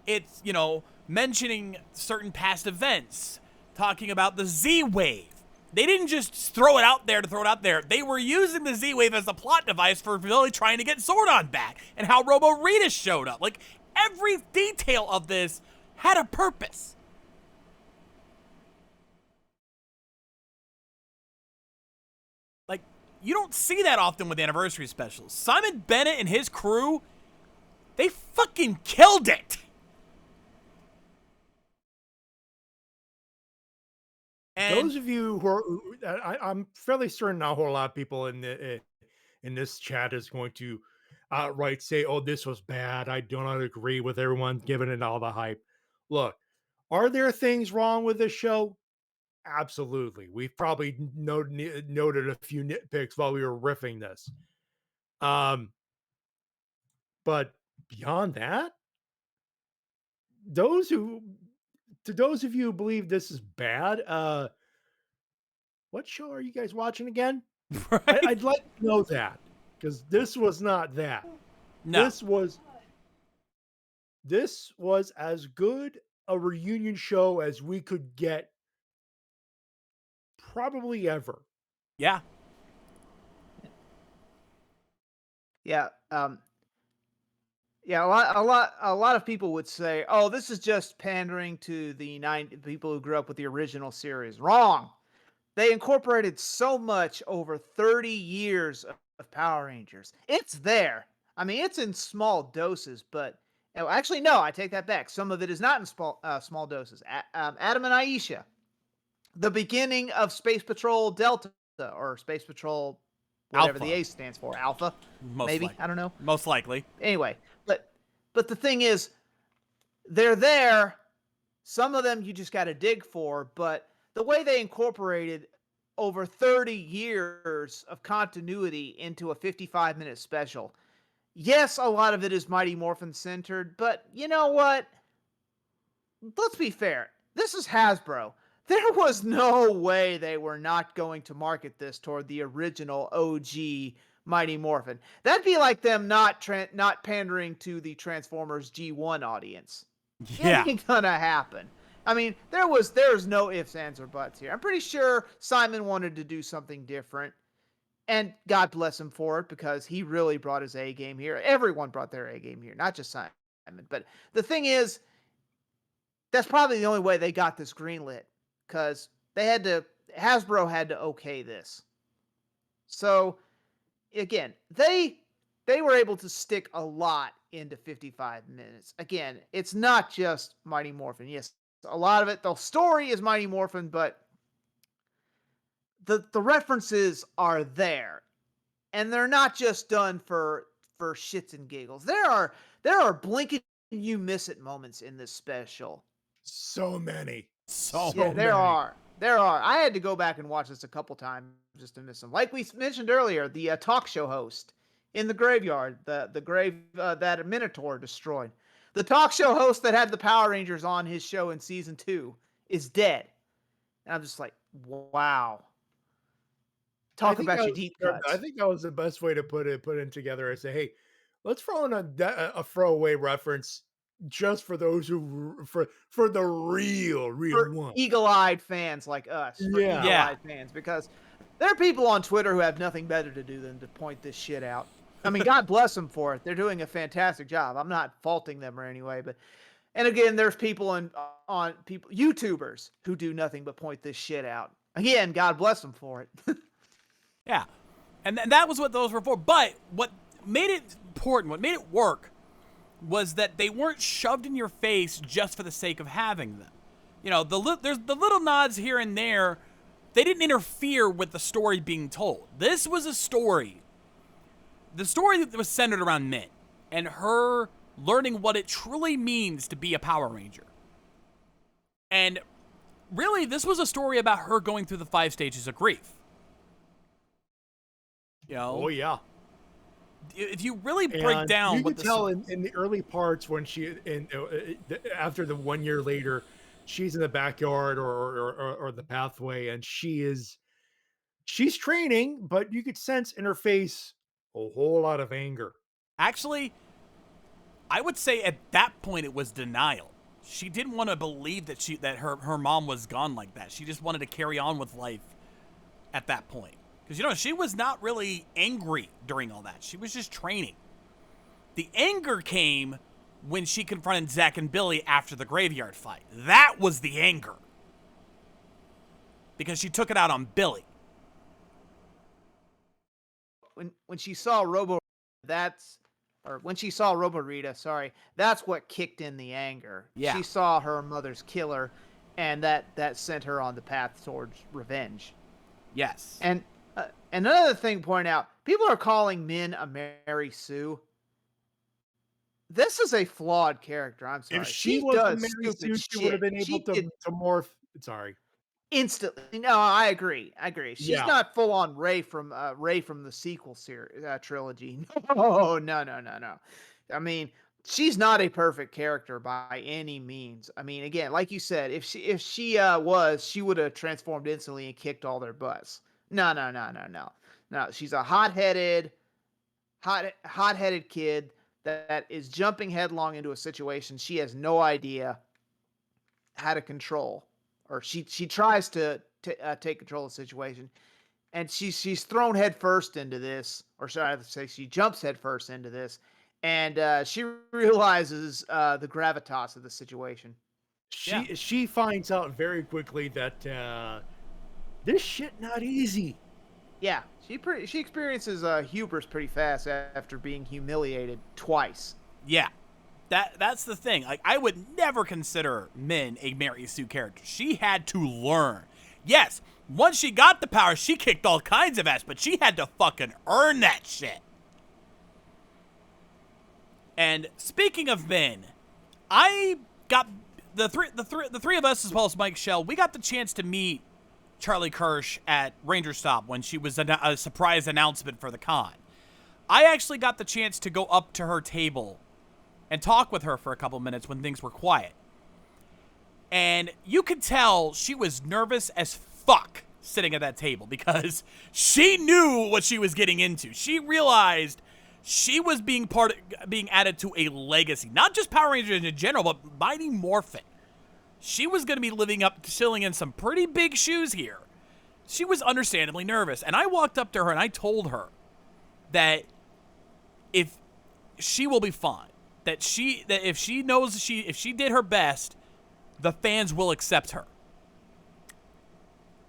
It's, you know, mentioning certain past events, talking about the Z-Wave. They didn't just throw it out there to throw it out there. They were using the Z-Wave as a plot device for really trying to get Zordon back, and how Robo Rita showed up. Like, every detail of this had a purpose. Like, you don't see that often with anniversary specials. Simon Bennett and his crew They fucking killed it. And
those of you who are, I'm fairly certain now, a whole lot of people in this chat is going to outright say, "Oh, this was bad. I do not agree with everyone giving it all the hype." Look, are there things wrong with this show? Absolutely. We've probably noted a few nitpicks while we were riffing this. But beyond that, those who to those of you who believe this is bad, what show are you guys watching again?
right?
I'd like to know that, because this was not that.
No.
This was as good a reunion show as we could get, probably ever.
Yeah.
Yeah. Yeah, a lot of people would say, "Oh, this is just pandering to the people who grew up with the original series." Wrong. They incorporated so much over 30 years of Power Rangers. It's there. I mean, it's in small doses, but actually, no, I take that back. Some of it is not in small doses. Adam and Aisha, the beginning of Space Patrol Delta or Space Patrol, whatever
Alpha.
the A stands for, Alpha, maybe,
Likely.
I don't know.
Most likely.
Anyway, but the thing is, they're there. Some of them you just got to dig for, but the way they incorporated over 30 years of continuity into a 55-minute special. Yes, a lot of it is Mighty Morphin centered, but you know what? Let's be fair. This is Hasbro. There was no way they were not going to market this toward the original OG Mighty Morphin. That'd be like them not pandering to the Transformers G1 audience.
Yeah.
It ain't gonna happen. I mean, there's no ifs, ands, or buts here. I'm pretty sure Simon wanted to do something different. And God bless him for it, because he really brought his A game here. Everyone brought their A game here, not just Simon. But the thing is, that's probably the only way they got this greenlit, because Hasbro had to okay this. So again, they were able to stick a lot into 55 minutes. Again, it's not just Mighty Morphin. Yes, a lot of it, the story is Mighty Morphin, but the references are there, and they're not just done for shits and giggles. There are blink and you miss it moments in this special.
So many.
Yeah, there are. I had to go back and watch this a couple times just to miss them. Like we mentioned earlier, the talk show host in the graveyard, the grave that a Minotaur destroyed. The talk show host that had the Power Rangers on his show in season 2 is dead. And I'm just like, wow. Talk about your deep cuts.
I think that was the best way to put it together. I say, hey, let's throw in a throwaway reference just for those who for the real one.
Eagle-eyed fans like us.
Yeah.
Eagle-eyed fans, because there are people on Twitter who have nothing better to do than to point this shit out. I mean, God bless them for it. They're doing a fantastic job. I'm not faulting them or anyway, but and again, there's people on YouTubers who do nothing but point this shit out. Again, God bless them for it.
Yeah. And that was what those were for. But what made it important, what made it work, was that they weren't shoved in your face just for the sake of having them. You know, there's the little nods here and there. They didn't interfere with the story being told. This was a story. The story that was centered around Mint and her learning what it truly means to be a Power Ranger. And really, this was a story about her going through the 5 stages of grief. You know?
Oh, yeah.
If you really break down,
you can tell in the early parts when after the 1 year later, she's in the backyard or the pathway, and she's training, but you could sense in her face a whole lot of anger.
Actually, I would say at that point it was denial. She didn't want to believe that her mom was gone like that. She just wanted to carry on with life at that point. Because, she was not really angry during all that. She was just training. The anger came when she confronted Zack and Billy after the graveyard fight. That was the anger. Because she took it out on Billy.
When she saw Robo, that's or when she saw Roborita, sorry, that's what kicked in the anger.
Yeah.
She saw her mother's killer, and that sent her on the path towards revenge.
Yes.
And another thing to point out, people are calling Min a Mary Sue. This is a flawed character. I'm sorry.
If she was
does
Mary
stupid
Sue, she would have been
shit.
able to morph. Sorry.
Instantly. No, I agree. She's
Yeah.
not full on Ray from the sequel series trilogy. No. I mean, she's not a perfect character by any means. I mean, again, like you said, if she was, she would have transformed instantly and kicked all their butts. No. No, she's a hot-headed kid that is jumping headlong into a situation she has no idea how to control, or she tries to take control of the situation, and she's thrown head first into this, or should I say she jumps head first into this, and she realizes the gravitas of the situation.
She finds out very quickly that this shit not easy.
Yeah, she experiences hubris pretty fast after being humiliated twice.
Yeah. That's the thing. Like, I would never consider Min a Mary Sue character. She had to learn. Yes, once she got the power, she kicked all kinds of ass, but she had to fucking earn that shit. And speaking of Min, I got the three of us, as well as Mike Shell, we got the chance to meet Charlie Kirsch at Ranger Stop when she was a surprise announcement for the con. I actually got the chance to go up to her table and talk with her for a couple minutes when things were quiet. And you could tell she was nervous as fuck sitting at that table because she knew what she was getting into. She realized she was being added to a legacy, not just Power Rangers in general, but Mighty Morphin. She was going to be filling in some pretty big shoes here. She was understandably nervous, and I walked up to her and I told her that if she will be fine, that if she did her best, the fans will accept her.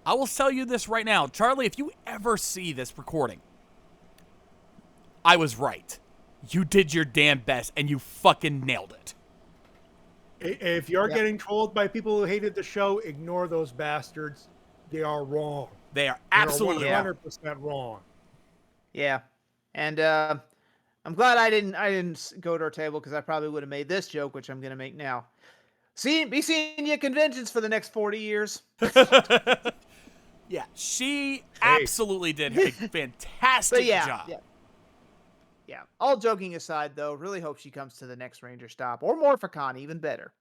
I will tell you this right now, Charlie, if you ever see this recording, I was right. You did your damn best, and you fucking nailed it.
If you're getting trolled by people who hated the show, ignore those bastards. They are wrong.
They are absolutely
100% wrong.
Yeah, and I'm glad I didn't go to her table because I probably would have made this joke, which I'm going to make now. Be seeing you at conventions for the next 40 years.
Yeah, she absolutely did a fantastic job.
Yeah. All joking aside, though, really hope she comes to the next Ranger Stop or Morphicon, even better.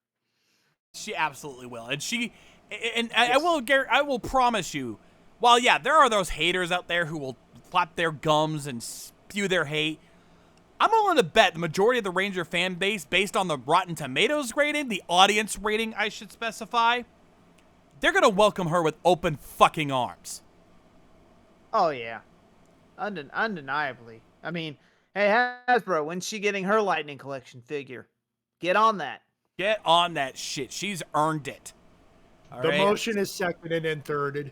She absolutely will, and I will promise you. While there are those haters out there who will flap their gums and spew their hate, I'm willing to bet the majority of the Ranger fan base, based on the Rotten Tomatoes rating, the audience rating, I should specify, they're gonna welcome her with open fucking arms.
Oh yeah, undeniably. I mean, hey Hasbro, when's she getting her Lightning Collection figure? Get on that.
Get on that shit. She's earned it.
The motion is seconded and thirded.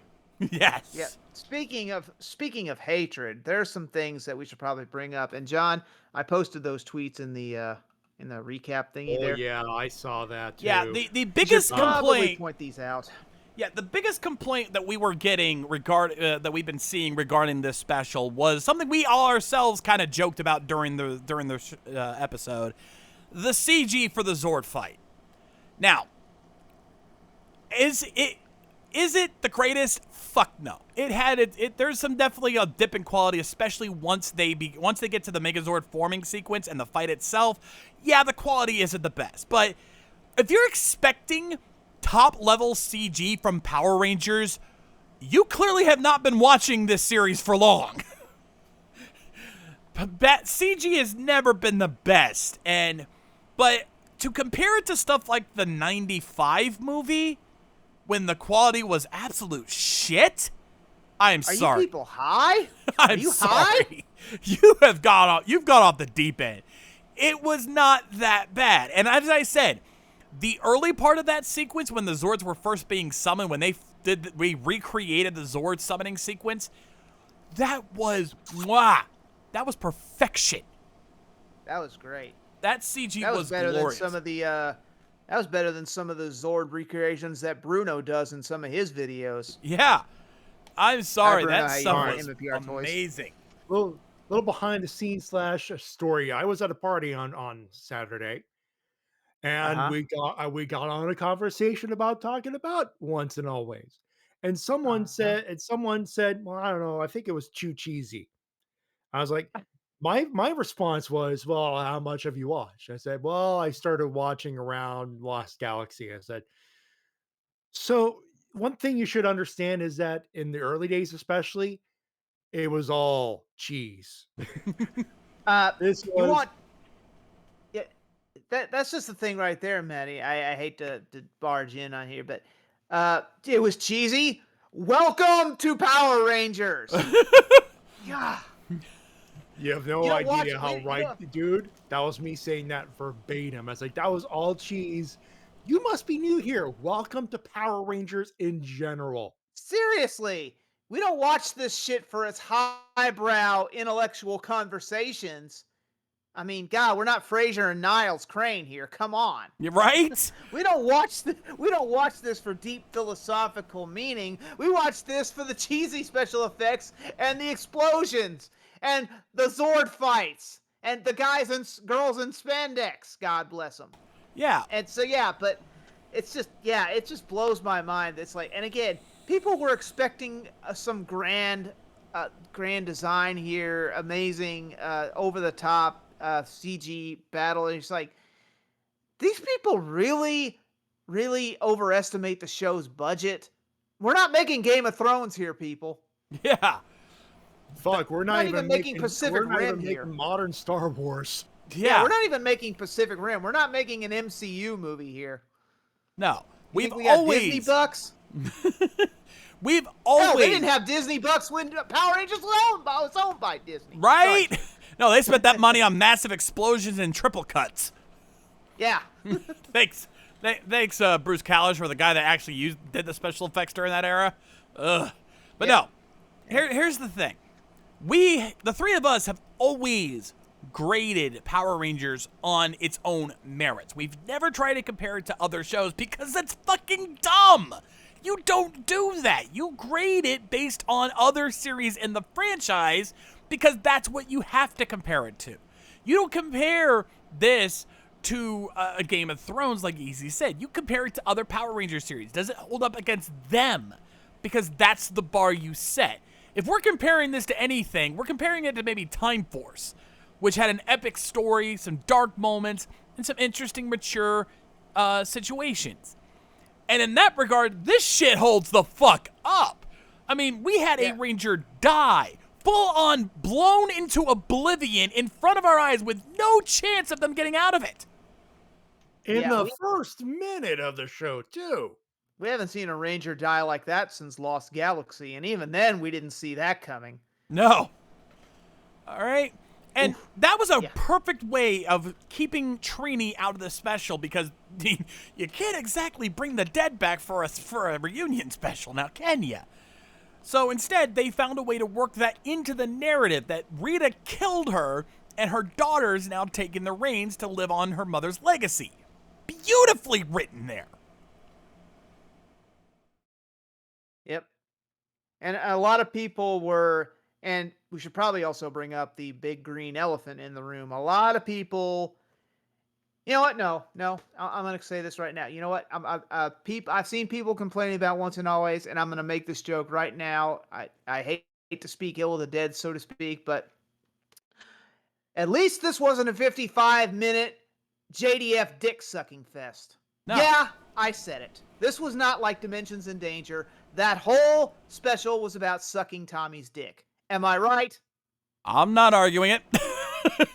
Yes.
Yeah. Speaking of hatred, there's some things that we should probably bring up. And John, I posted those tweets in the recap thingy there.
Yeah, I saw that too.
Yeah, the biggest complaint.
Point these out.
Yeah, the biggest complaint that we were getting that we've been seeing regarding this special was something we all ourselves kind of joked about during the episode, the CG for the Zord fight. Now, is it the greatest? Fuck no. It had there's some definitely a dip in quality, especially once they get to the Megazord forming sequence and the fight itself. Yeah, the quality isn't the best, but if you're expecting top level CG from Power Rangers, you clearly have not been watching this series for long. That CG has never been the best, but to compare it to stuff like the 95 movie, when the quality was absolute shit, I'm sorry.
Are you people high?
I'm sorry. You've gone off the deep end. It was not that bad. And as I said, the early part of that sequence when the Zords were first being summoned, when we recreated the Zord summoning sequence, that was perfection.
That was great.
That CG
That was better
glorious.
than some of the. That was better than some of the Zord recreations that Bruno does in some of his videos.
Yeah, I'm sorry.
Bruno,
That
how you
stuff
doing?
was
MMPR toys.
amazing.
Little behind the scenes slash story. I was at a party on Saturday, and we got on a conversation about talking about Once and Always, and someone said, well, I don't know, I think it was too cheesy. I was like, my response was, well, how much have you watched? I said, well, I started watching around Lost Galaxy. I said, so one thing you should understand is that in the early days, especially, it was all cheese. This
You
was
want? Yeah, that's just the thing right there, Matty. I hate to barge in on here, but it was cheesy. Welcome to Power Rangers. Yeah.
You have no
You don't watch-
idea how
you
right,
don't-
dude. That was me saying that verbatim. I was like, that was all cheese. You must be new here. Welcome to Power Rangers in general.
Seriously, we don't watch this shit for its highbrow intellectual conversations. I mean, God, we're not Frasier and Niles Crane here. Come on.
You're right.
We don't watch this for deep philosophical meaning. We watch this for the cheesy special effects and the explosions and the Zord fights and the guys and girls in spandex. God bless them.
Yeah.
And so but it just blows my mind. It's like, and again, people were expecting some grand design here, amazing, over the top CG battle, and it's like, these people really overestimate the show's budget. We're not making Game of Thrones here, people.
Yeah.
Fuck, we're not even making
Pacific
we're not
Rim
even
here.
making modern Star Wars.
Yeah.
We're not even making Pacific Rim. We're not making an MCU movie here.
No.
We got Disney bucks.
We've
Hell,
always.
they didn't have Disney bucks when Power Rangers was owned by Disney.
Right?
Sorry.
No, they spent that money on massive explosions and triple cuts.
Yeah.
Thanks, Bruce Kalish, for the guy that actually did the special effects during that era. Ugh. But no, here's the thing. The three of us have always graded Power Rangers on its own merits. We've never tried to compare it to other shows because that's fucking dumb. You don't do that. You grade it based on other series in the franchise because that's what you have to compare it to. You don't compare this to a Game of Thrones like Easy said. You compare it to other Power Rangers series. Does it hold up against them? Because that's the bar you set. If we're comparing this to anything, we're comparing it to maybe Time Force, which had an epic story, some dark moments, and some interesting, mature situations. And in that regard, this shit holds the fuck up. I mean, we had a Ranger die, full on blown into oblivion in front of our eyes with no chance of them getting out of it.
In the first minute of the show, too.
We haven't seen a Ranger die like that since Lost Galaxy, and even then, we didn't see that coming.
No. All right. And that was a perfect way of keeping Trini out of the special because you can't exactly bring the dead back for a reunion special now, can you? So instead, they found a way to work that into the narrative that Rita killed her and her daughter's now taking the reins to live on her mother's legacy. Beautifully written there.
Yep. And a lot of people were, and we should probably also bring up the big green elephant in the room. A lot of people, you know what? No, I'm going to say this right now. You know what? I've seen people complaining about Once and Always, and I'm going to make this joke right now. I hate to speak ill of the dead, so to speak, but at least this wasn't a 55-minute JDF dick-sucking fest.
No.
Yeah, I said it. This was not like Dimensions in Danger. That whole special was about sucking Tommy's dick. Am I right?
I'm not arguing it.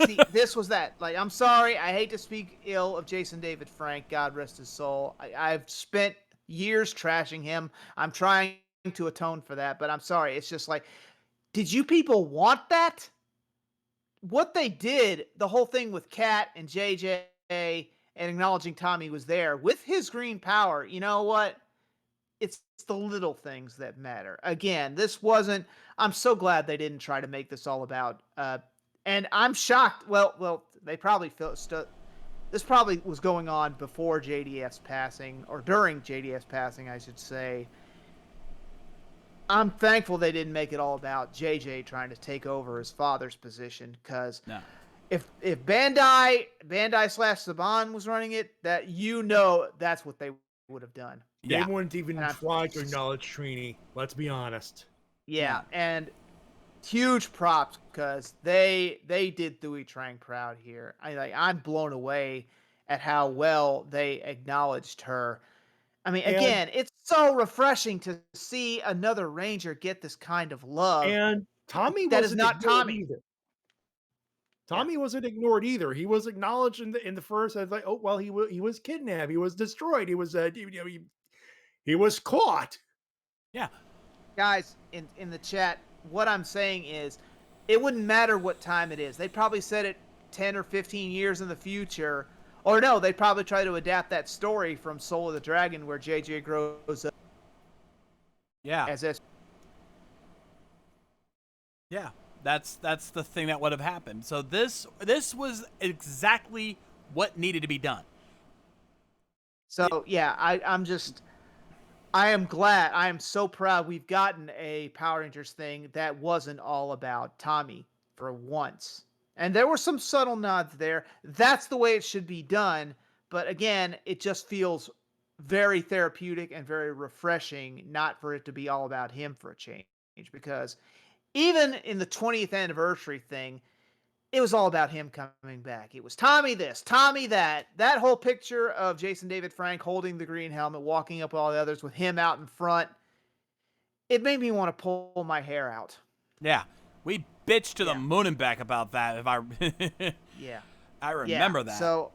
See, this was that. Like, I'm sorry. I hate to speak ill of Jason David Frank. God rest his soul. I've spent years trashing him. I'm trying to atone for that, but I'm sorry. It's just like, did you people want that? What they did, the whole thing with Kat and JJ and acknowledging Tommy was there with his green power, you know what? It's the little things that matter. Again, this wasn't, I'm so glad they didn't try to make this all about, and I'm shocked. Well, They probably this probably was going on before JDF's passing, or during JDF's passing, I should say. I'm thankful they didn't make it all about JJ trying to take over his father's position, because if Bandai / Saban was running it, that's what they would have done.
They wouldn't even try to acknowledge Trini. Let's be honest.
Yeah, and huge props, because they did Thuy Trang proud here. I'm blown away at how well they acknowledged her. I mean, again, it's so refreshing to see another Ranger get this kind of love.
And Tommy
that is
wasn't
not
ignored
Tommy.
either. Tommy wasn't ignored either. He was acknowledged in the first. I was like, oh well, he was kidnapped. He was destroyed. He was he was caught.
Yeah.
Guys, in the chat, what I'm saying is, it wouldn't matter what time it is. They probably said it 10 or 15 years in the future. Or no, they'd probably try to adapt that story from Soul of the Dragon, where JJ grows up.
Yeah.
As this.
Yeah. That's the thing that would have happened. So this was exactly what needed to be done.
So yeah, I am glad. I am so proud we've gotten a Power Rangers thing that wasn't all about Tommy for once. And there were some subtle nods there. That's the way it should be done. But again, it just feels very therapeutic and very refreshing not for it to be all about him for a change. Because even in the 20th anniversary thing, it was all about him coming back. It was Tommy this, Tommy that. That whole picture of Jason David Frank holding the green helmet, walking up all the others with him out in front, it made me want to pull my hair out.
Yeah. We bitched to the moon and back about that. If I I remember that.
So,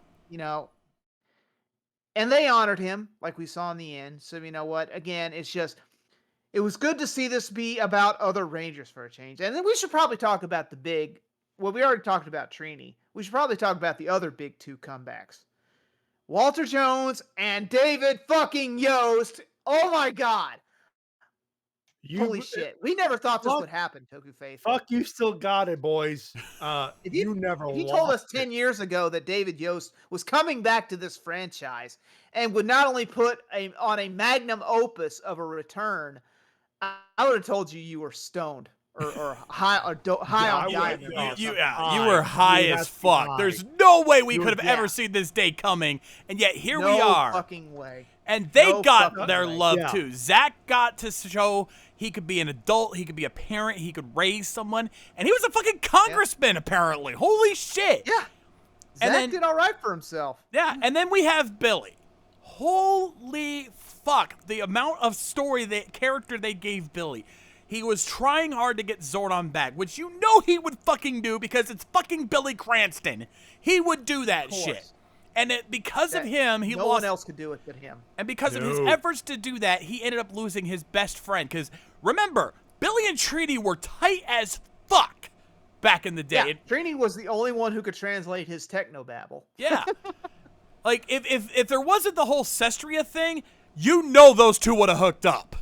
and they honored him like we saw in the end. So, you know what? Again, it was good to see this be about other Rangers for a change. And then we should probably talk about we already talked about Trini. We should probably talk about the other big two comebacks. Walter Jones and David fucking Yost. Oh my God. Holy shit. We never thought this would happen, Toku Faithful.
Fuck, you still got it, boys. You never
If you told us 10 years ago that David Yost was coming back to this franchise and would not only put on a magnum opus of a return, I would have told you were stoned or high on diamond.
You were high as fuck. There's no way we could have ever seen this day coming, and yet here we are.
No fucking way.
And they got their love too. Zach got to show he could be an adult, he could be a parent, he could raise someone, and he was a fucking congressman apparently. Holy shit.
Yeah. Zach did all right for himself.
Yeah, and then we have Billy. Holy fuck. The amount of character they gave Billy. He was trying hard to get Zordon back, which you know he would fucking do because it's fucking Billy Cranston. He would do that shit. And because of him, he lost.
No one else could do it but him.
And because of his efforts to do that, he ended up losing his best friend. Because remember, Billy and Trini were tight as fuck back in the day.
Yeah, Trini was the only one who could translate his technobabble.
Yeah. Like, if there wasn't the whole Sestria thing, you know those two would have hooked up.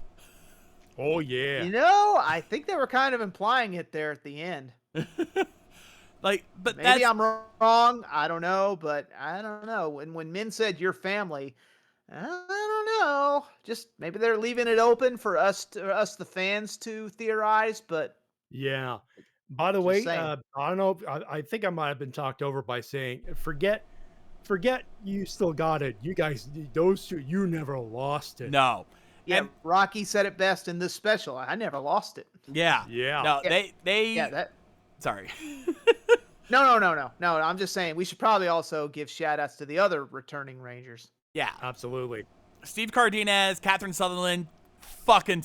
Oh, yeah.
I think they were kind of implying it there at the end.
But
maybe I'm wrong. I don't know, but I don't know. When Min said your family, I don't know. Just maybe they're leaving it open for us, the fans, to theorize. But
yeah. By the way, I don't know. I think I might have been talked over by saying, forget. You still got it. You guys, those two, you never lost it.
No.
Yeah, and Rocky said it best in this special. I never lost it.
Yeah.
Yeah.
No, they.
Yeah, that.
Sorry.
No. I'm just saying we should probably also give shout outs to the other returning Rangers.
Yeah.
Absolutely.
Steve Cardenas, Catherine Sutherland, fucking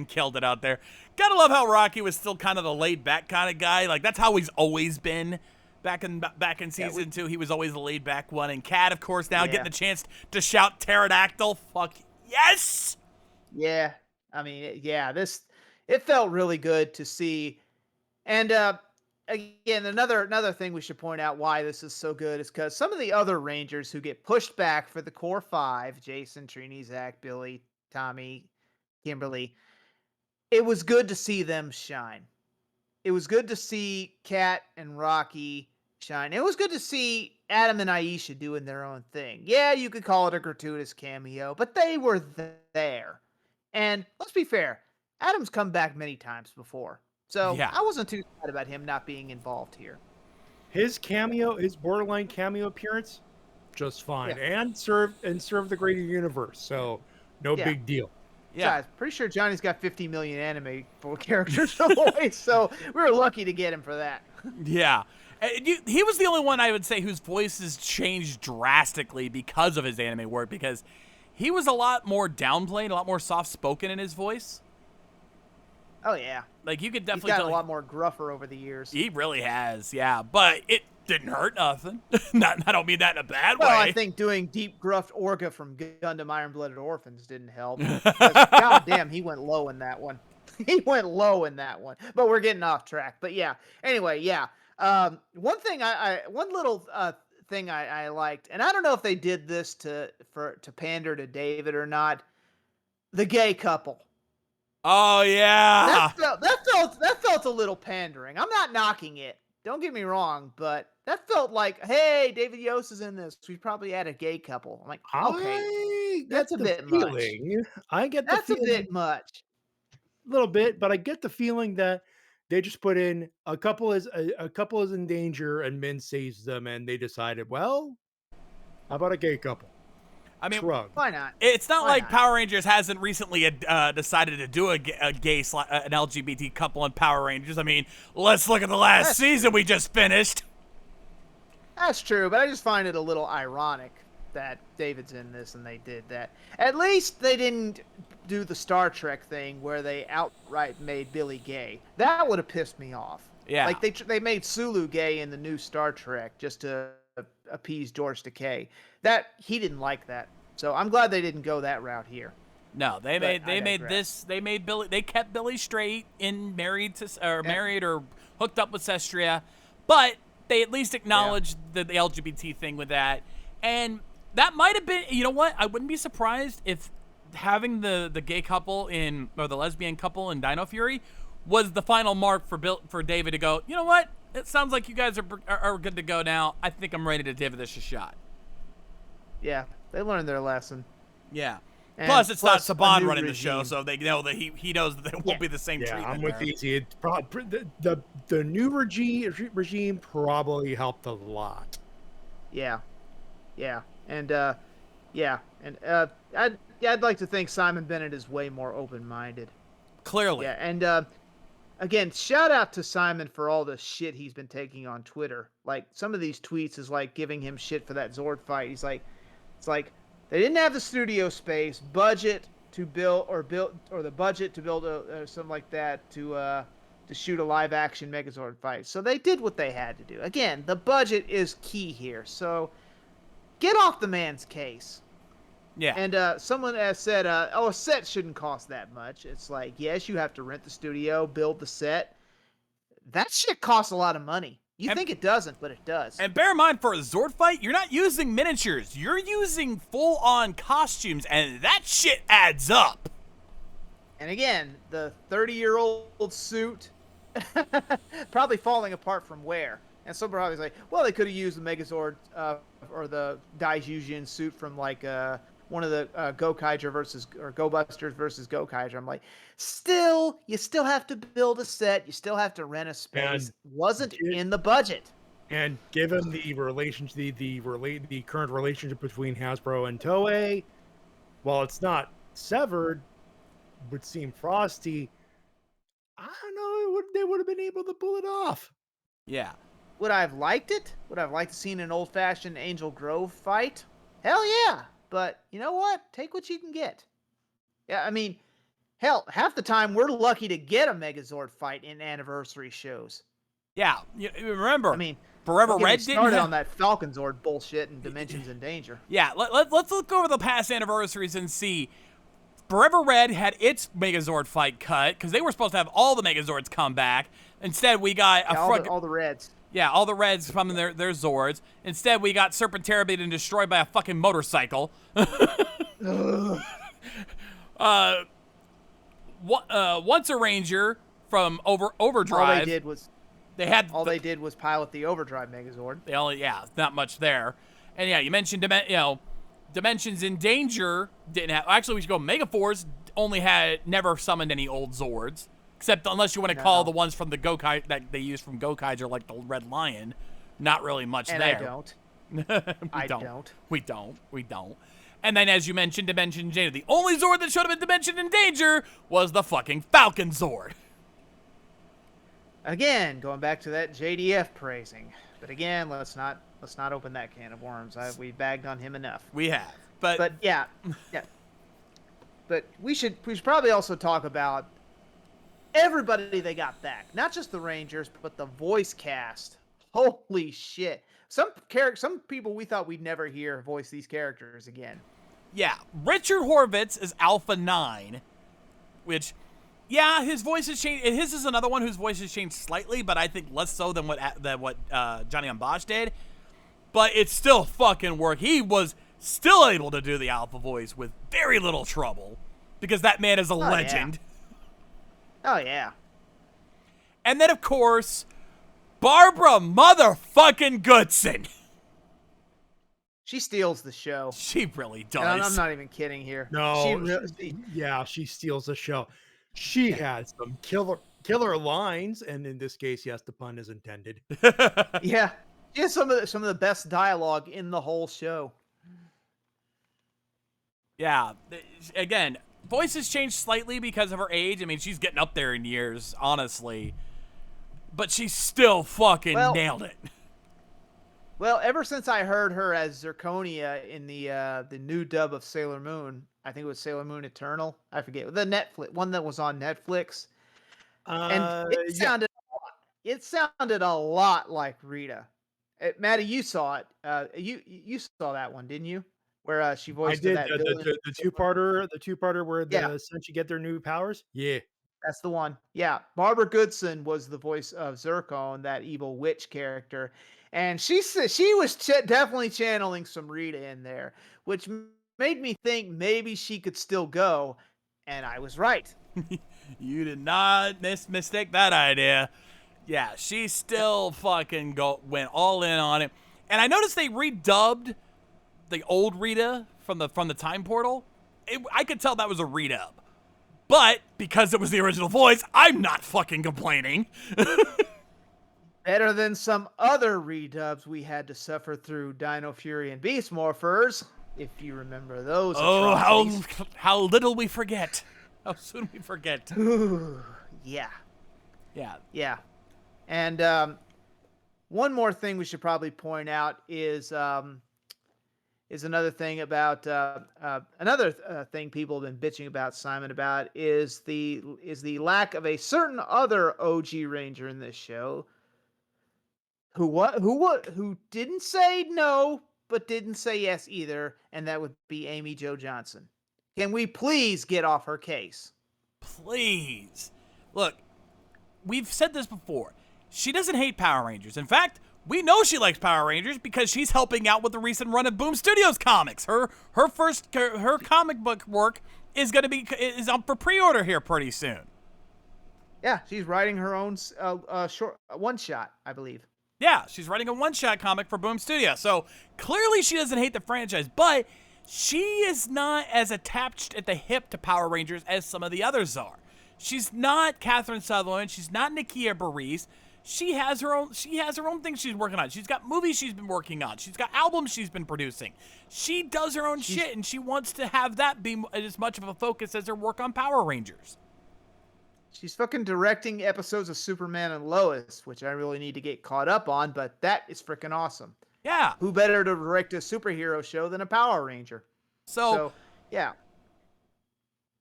killed it out there. Gotta love how Rocky was still kind of the laid back kind of guy. Like, that's how he's always been. Back in season 2, he was always the laid back one. And Cat, of course, now getting the chance to shout pterodactyl. Fuck yes.
Yeah. I mean, it felt really good to see. And again, another thing we should point out why this is so good is because some of the other Rangers who get pushed back for the core 5, Jason, Trini, Zach, Billy, Tommy, Kimberly, it was good to see them shine. It was good to see Kat and Rocky shine. It was good to see Adam and Aisha doing their own thing. Yeah, you could call it a gratuitous cameo, but they were there. And let's be fair, Adam's come back many times before. So
Yeah.
I wasn't too sad about him not being involved here.
His borderline cameo appearance, just fine, and served the greater universe. So no big deal.
Yeah, pretty sure Johnny's got 50 million anime characters to voice, so we were lucky to get him for that.
Yeah. He was the only one I would say whose voice has changed drastically because of his anime work, because he was a lot more downplayed, a lot more soft-spoken in his voice.
Oh, yeah.
Like, you could definitely
He's gotten a lot more gruffer over the years.
He really has, yeah. But it didn't hurt nothing. I don't mean that in a bad way.
Well, I think doing deep gruffed Orga from Gundam Iron-Blooded Orphans didn't help. God damn, he went low in that one. He went low in that one. But we're getting off track. But yeah. Anyway, yeah. One little thing I liked, and I don't know if they did this to pander to David or not. The gay couple.
Oh yeah.
That felt a little pandering. I'm not knocking it. Don't get me wrong, but that felt like, hey, David Yost is in this. We probably had a gay couple. I'm like, okay, that's a bit much.
I get the
That's
feeling,
a bit much.
A little bit, but I get the feeling that they just put in a couple is in danger and Min saves them, and they decided, well, how about a gay couple?
I mean,
Shrug.
Why not?
It's not like Power Rangers hasn't recently decided to do an LGBT couple in Power Rangers. I mean, let's look at the last season we just finished.
That's true, but I just find it a little ironic that David's in this and they did that. At least they didn't do the Star Trek thing where they outright made Billy gay. That would have pissed me off.
Yeah.
Like they made Sulu gay in the new Star Trek just to appease George Takei. That he didn't like that. So I'm glad they didn't go that route here.
No, they kept Billy straight and married or hooked up with Sestria, but they at least acknowledged the LGBT thing with that. And that might have been, you know what? I wouldn't be surprised if having the gay couple or the lesbian couple in Dino Fury was the final mark for David to go, you know what? It sounds like you guys are good to go now. I think I'm ready to give this a shot.
Yeah, they learned their lesson.
Yeah.
And
plus, it's not Saban running
regime.
the show, so they know that he knows that it won't be the same treatment.
I'm with
there.
Easy. It's the new regime probably helped a lot.
Yeah, and I'd like to think Simon Bennett is way more open-minded.
Clearly.
Yeah, and again, shout out to Simon for all the shit he's been taking on Twitter. Like some of these tweets is like giving him shit for that Zord fight. He's like, it's like they didn't have the studio space, budget to build the budget to build something like that to shoot a live action Megazord fight. So they did what they had to do. Again, the budget is key here. So get off the man's case.
Yeah.
And someone has said, a set shouldn't cost that much. It's like, yes, you have to rent the studio, build the set. That shit costs a lot of money. You think it doesn't, but it does.
And bear in mind, for a Zord fight, you're not using miniatures. You're using full-on costumes, and that shit adds up.
And again, the 30-year-old suit probably falling apart from wear. And some probably say, well, they could have used the Megazord or the Daijujin suit from like one of the Gokaiger GoBusters versus Gokaiger. I'm like, you still have to build a set. You still have to rent a space. Wasn't in the budget.
And given the the current relationship between Hasbro and Toei, while it's not severed, would seem frosty. I don't know. They would have been able to pull it off.
Yeah.
Would I have liked it? Would I have liked to see an old-fashioned Angel Grove fight? Hell yeah. But you know what? Take what you can get. Yeah, I mean, hell, half the time we're lucky to get a Megazord fight in anniversary shows.
Yeah, you remember.
I mean,
Forever Red
didn't started on that Falcon Zord bullshit and Dimensions in Danger.
Yeah, let's look over the past anniversaries and see. Forever Red had its Megazord fight cut because they were supposed to have all the Megazords come back. Instead, we got
all the Reds.
Yeah, all the Reds from their Zords. Instead, we got Serpentera being destroyed by a fucking motorcycle. Once a Ranger from Overdrive.
All they did was
They had
they did was pilot the Overdrive Megazord.
They only, not much there. And yeah, you mentioned, Dimensions in Danger didn't have. Actually, we should go. Megaforce only never summoned any old Zords, except unless you want to call the ones from the Gokai that they use from Gokaiger, like the Red Lion. Not really much
and
there.
I don't.
We don't. And then, as you mentioned, Dimension in Danger. The only Zord that showed up in Dimension in Danger was the fucking Falcon Zord.
Again, going back to that JDF praising. But again, let's not open that can of worms. We bagged on him enough.
We have, but
yeah. But we should probably also talk about everybody they got back. Not just the Rangers, but the voice cast. Holy shit! Some people we thought we'd never hear voice these characters again.
Yeah, Richard Horvitz is Alpha 9, which. Yeah, his voice has changed. His is another one whose voice has changed slightly, but I think less so than what Johnny on Bosch did. But it's still fucking work. He was still able to do the Alpha voice with very little trouble, because that man is a legend.
Yeah. Oh yeah.
And then of course, Barbara motherfucking Goodson.
She steals the show.
She really does.
And I'm not even kidding here.
No. She steals the show. She has some killer lines, and in this case, yes, the pun is intended.
Yeah, she has some of the best dialogue in the whole show.
Yeah, again, voice has changed slightly because of her age. I mean, she's getting up there in years, honestly, but she still fucking nailed it.
Well, ever since I heard her as Zirconia in the new dub of Sailor Moon. I think it was Sailor Moon Eternal. I forget the Netflix one that was on Netflix, and it sounded a lot like Rita. Matty, you saw it. You saw that one, didn't you? Where she voiced that
the two-parter where the Senshi get their new powers. Yeah,
that's the one. Yeah, Barbara Goodson was the voice of Zircon, that evil witch character, and she was definitely channeling some Rita in there, which made me think maybe she could still go, and I was right.
You did not mistake that idea. Yeah, she still fucking went all in on it. And I noticed they redubbed the old Rita from the time portal. I could tell that was a redub. But because it was the original voice, I'm not fucking complaining.
Better than some other redubs we had to suffer through Dino Fury and Beast Morphers. If you remember those.
Oh, how little we forget. How soon we forget.
Yeah.
Yeah.
And one more thing we should probably point out is another thing about thing people have been bitching about Simon about is the lack of a certain other OG Ranger in this show who didn't say no but didn't say yes either, and that would be Amy Jo Johnson. Can we please get off her case?
Please. Look, we've said this before. She doesn't hate Power Rangers. In fact, we know she likes Power Rangers because she's helping out with the recent run of Boom Studios comics. Her comic book work is up for pre-order here pretty soon.
Yeah, she's writing her own short one-shot, I believe.
Yeah, she's writing a one-shot comic for Boom Studio. So clearly she doesn't hate the franchise, but she is not as attached at the hip to Power Rangers as some of the others are. She's not Catherine Sutherland. She's not Nakia Burrese. She has her own things she's working on. She's got movies she's been working on. She's got albums she's been producing. She does her own shit, and she wants to have that be as much of a focus as her work on Power Rangers.
She's fucking directing episodes of Superman and Lois, which I really need to get caught up on, but that is freaking awesome.
Yeah.
Who better to direct a superhero show than a Power Ranger? So yeah.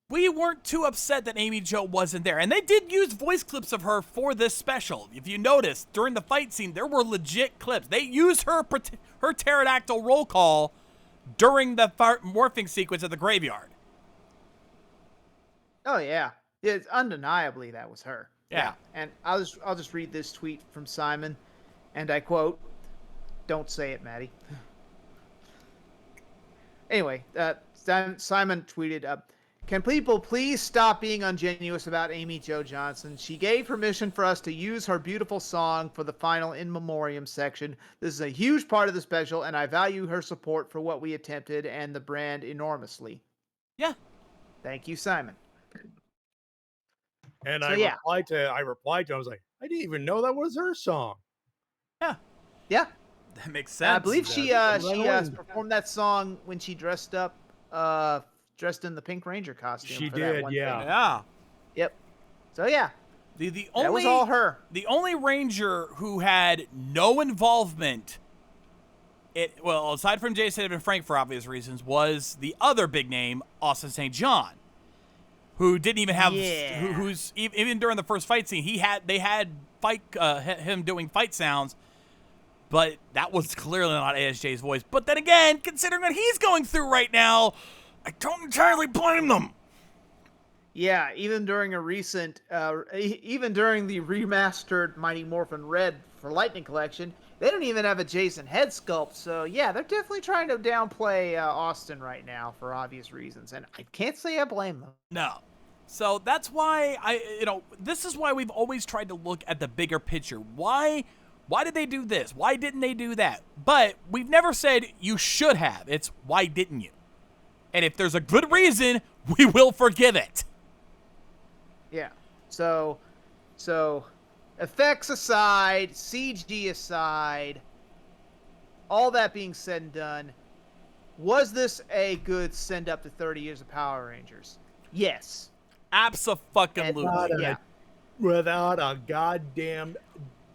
We weren't too upset that Amy Jo wasn't there. And they did use voice clips of her for this special. If you notice, during the fight scene, there were legit clips. They used her pterodactyl roll call during the morphing sequence at the graveyard.
Oh, yeah. It's undeniably that was her.
Yeah.
And I'll just read this tweet from Simon, and I quote, "Don't say it, Matty." Anyway, Simon tweeted, Can people please stop being ungenuous about Amy Jo Johnson? She gave permission for us to use her beautiful song for the final in memoriam section. This is a huge part of the special, and I value her support for what we attempted and the brand enormously.
Yeah.
Thank you, Simon.
And
So,
I
yeah.
replied to I was like, I didn't even know that was her song.
Yeah.
Yeah.
That makes sense.
I believe she
Right.
performed that song when she dressed up, dressed in the Pink Ranger costume.
She
for that
did,
one
yeah.
thing.
Yeah.
Yep. So yeah,
The
that
only
was all her.
The only Ranger who had no involvement, aside from Jason and Frank for obvious reasons, was the other big name, Austin St. John, who didn't even have, who's even during the first fight scene, they had him doing fight sounds, but that was clearly not ASJ's voice. But then again, considering what he's going through right now, I don't entirely blame them.
Yeah, even during a recent, even during the remastered Mighty Morphin Red for Lightning Collection, they don't even have a Jason head sculpt. So yeah, they're definitely trying to downplay Austin right now for obvious reasons, and I can't say I blame them.
No. So that's why this is why we've always tried to look at the bigger picture. Why did they do this? Why didn't they do that? But we've never said you should have. It's why didn't you? And if there's a good reason, we will forgive it.
Yeah. So effects aside, CG aside, all that being said and done, was this a good send up to 30 years of Power Rangers? Yes.
Abso-fucking-lutely.
Yeah.
Without a goddamn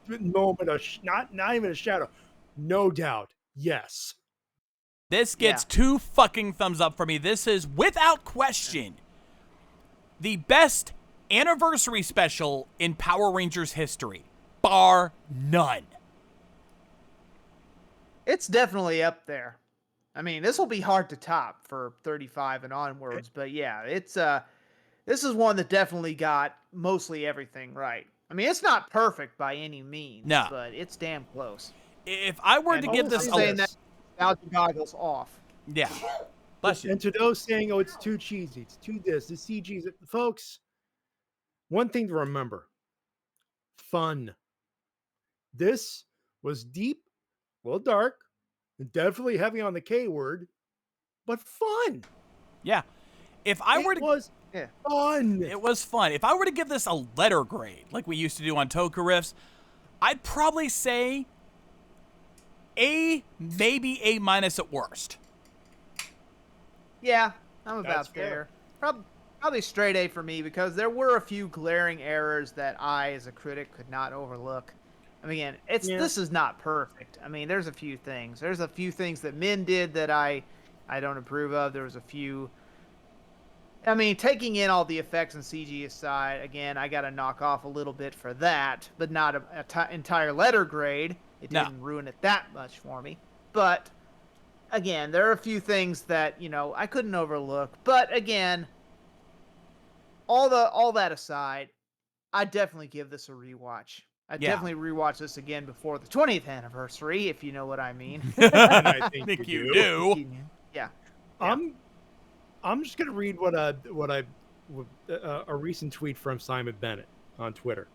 moment of not even a shadow, no doubt. Yes.
This gets 2 fucking thumbs up for me. This is, without question, the best anniversary special in Power Rangers history, bar none.
It's definitely up there. I mean, this will be hard to top for 35 and onwards, but yeah, it's this is one that definitely got mostly everything right. I mean, it's not perfect by any means,
No.
but it's damn close.
If I were to give this
saying that nostalgia goggles off.
Yeah. Bless you.
And to those saying, oh, it's too cheesy, it's too this, the CG's, folks, one thing to remember, fun. This was deep, well, dark, and definitely heavy on the K word, but fun.
Yeah. If I were to...
was fun.
It was fun. If I were to give this a letter grade, like we used to do on Toka Riffs, I'd probably say A, maybe A- at worst.
Yeah, I'm about
That's fair.
there. Probably straight A for me because there were a few glaring errors that I, as a critic, could not overlook. I mean, again, this is not perfect. I mean, there's a few things. There's a few things that Min did that I don't approve of. There was a few. I mean, taking in all the effects and CG aside, again, I got to knock off a little bit for that, but not an entire letter grade. It didn't ruin it that much for me. But again, there are a few things that I couldn't overlook. But again, all that aside, I definitely give this a rewatch. I definitely rewatch this again before the 20th anniversary, if you know what I mean.
And I think
you do.
Yeah.
I'm just gonna read what a recent tweet from Simon Bennett on Twitter.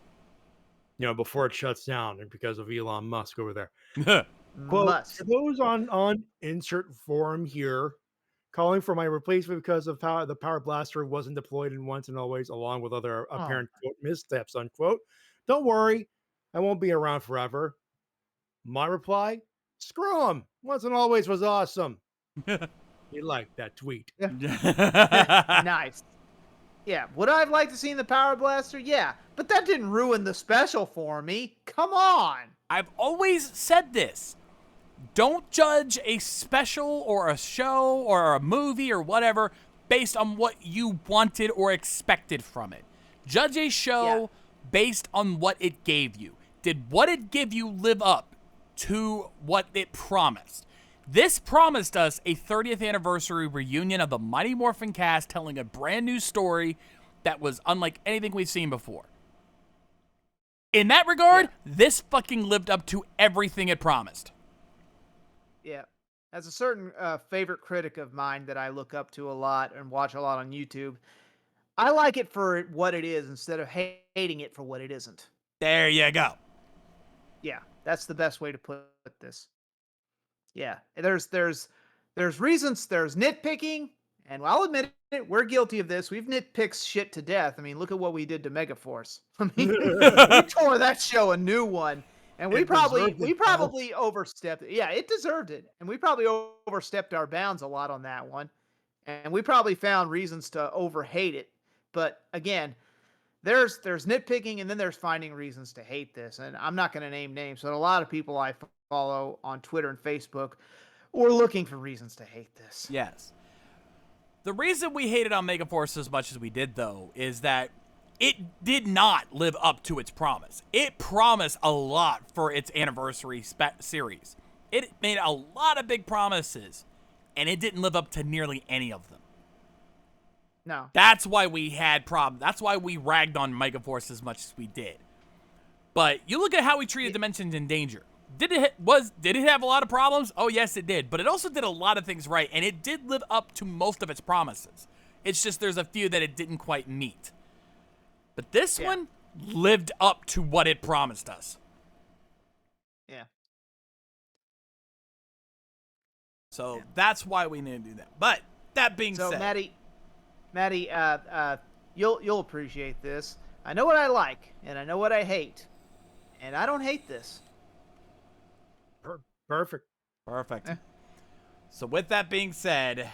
Before it shuts down because of Elon Musk over there. Quote, for those on insert forum here, calling for my replacement because of how the Power Blaster wasn't deployed in Once and Always, along with other apparent quote, missteps, unquote. Don't worry, I won't be around forever. My reply, screw him. Once and Always was awesome. You liked that tweet.
Nice. Yeah. Would I have liked to see the Power Blaster? Yeah. But that didn't ruin the special for me. Come on.
I've always said this. Don't judge a special or a show or a movie or whatever based on what you wanted or expected from it. Judge a show based on what it gave you. Did what it give you live up to what it promised? This promised us a 30th anniversary reunion of the Mighty Morphin cast telling a brand new story that was unlike anything we've seen before. In that regard, this fucking lived up to everything it promised.
Yeah. As a certain favorite critic of mine that I look up to a lot and watch a lot on YouTube, I like it for what it is instead of hating it for what it isn't.
There you go.
Yeah, that's the best way to put this. Yeah, there's reasons, there's nitpicking, and I'll admit it, we're guilty of this. We've nitpicked shit to death. I mean, look at what we did to Megaforce. I mean, we tore that show a new one, and we probably overstepped it. Yeah, it deserved it, and we probably overstepped our bounds a lot on that one, and we probably found reasons to overhate it. But again, there's nitpicking, and then there's finding reasons to hate this. And I'm not going to name names, but a lot of people I follow on Twitter and Facebook were looking for reasons to hate this.
Yes. The reason we hated on Megaforce as much as we did, though, is that it did not live up to its promise. It promised a lot for its anniversary series. It made a lot of big promises, and it didn't live up to nearly any of them.
No.
That's why we had problems. That's why we ragged on Megaforce as much as we did. But you look at how we treated Dimensions in Danger. Did it have a lot of problems? Oh, yes, it did. But it also did a lot of things right, and it did live up to most of its promises. It's just there's a few that it didn't quite meet. But this one lived up to what it promised us.
Yeah.
So that's why we need to do that. But that being said,
Matty, you'll appreciate this. I know what I like, and I know what I hate, and I don't hate this.
Perfect.
So with that being said,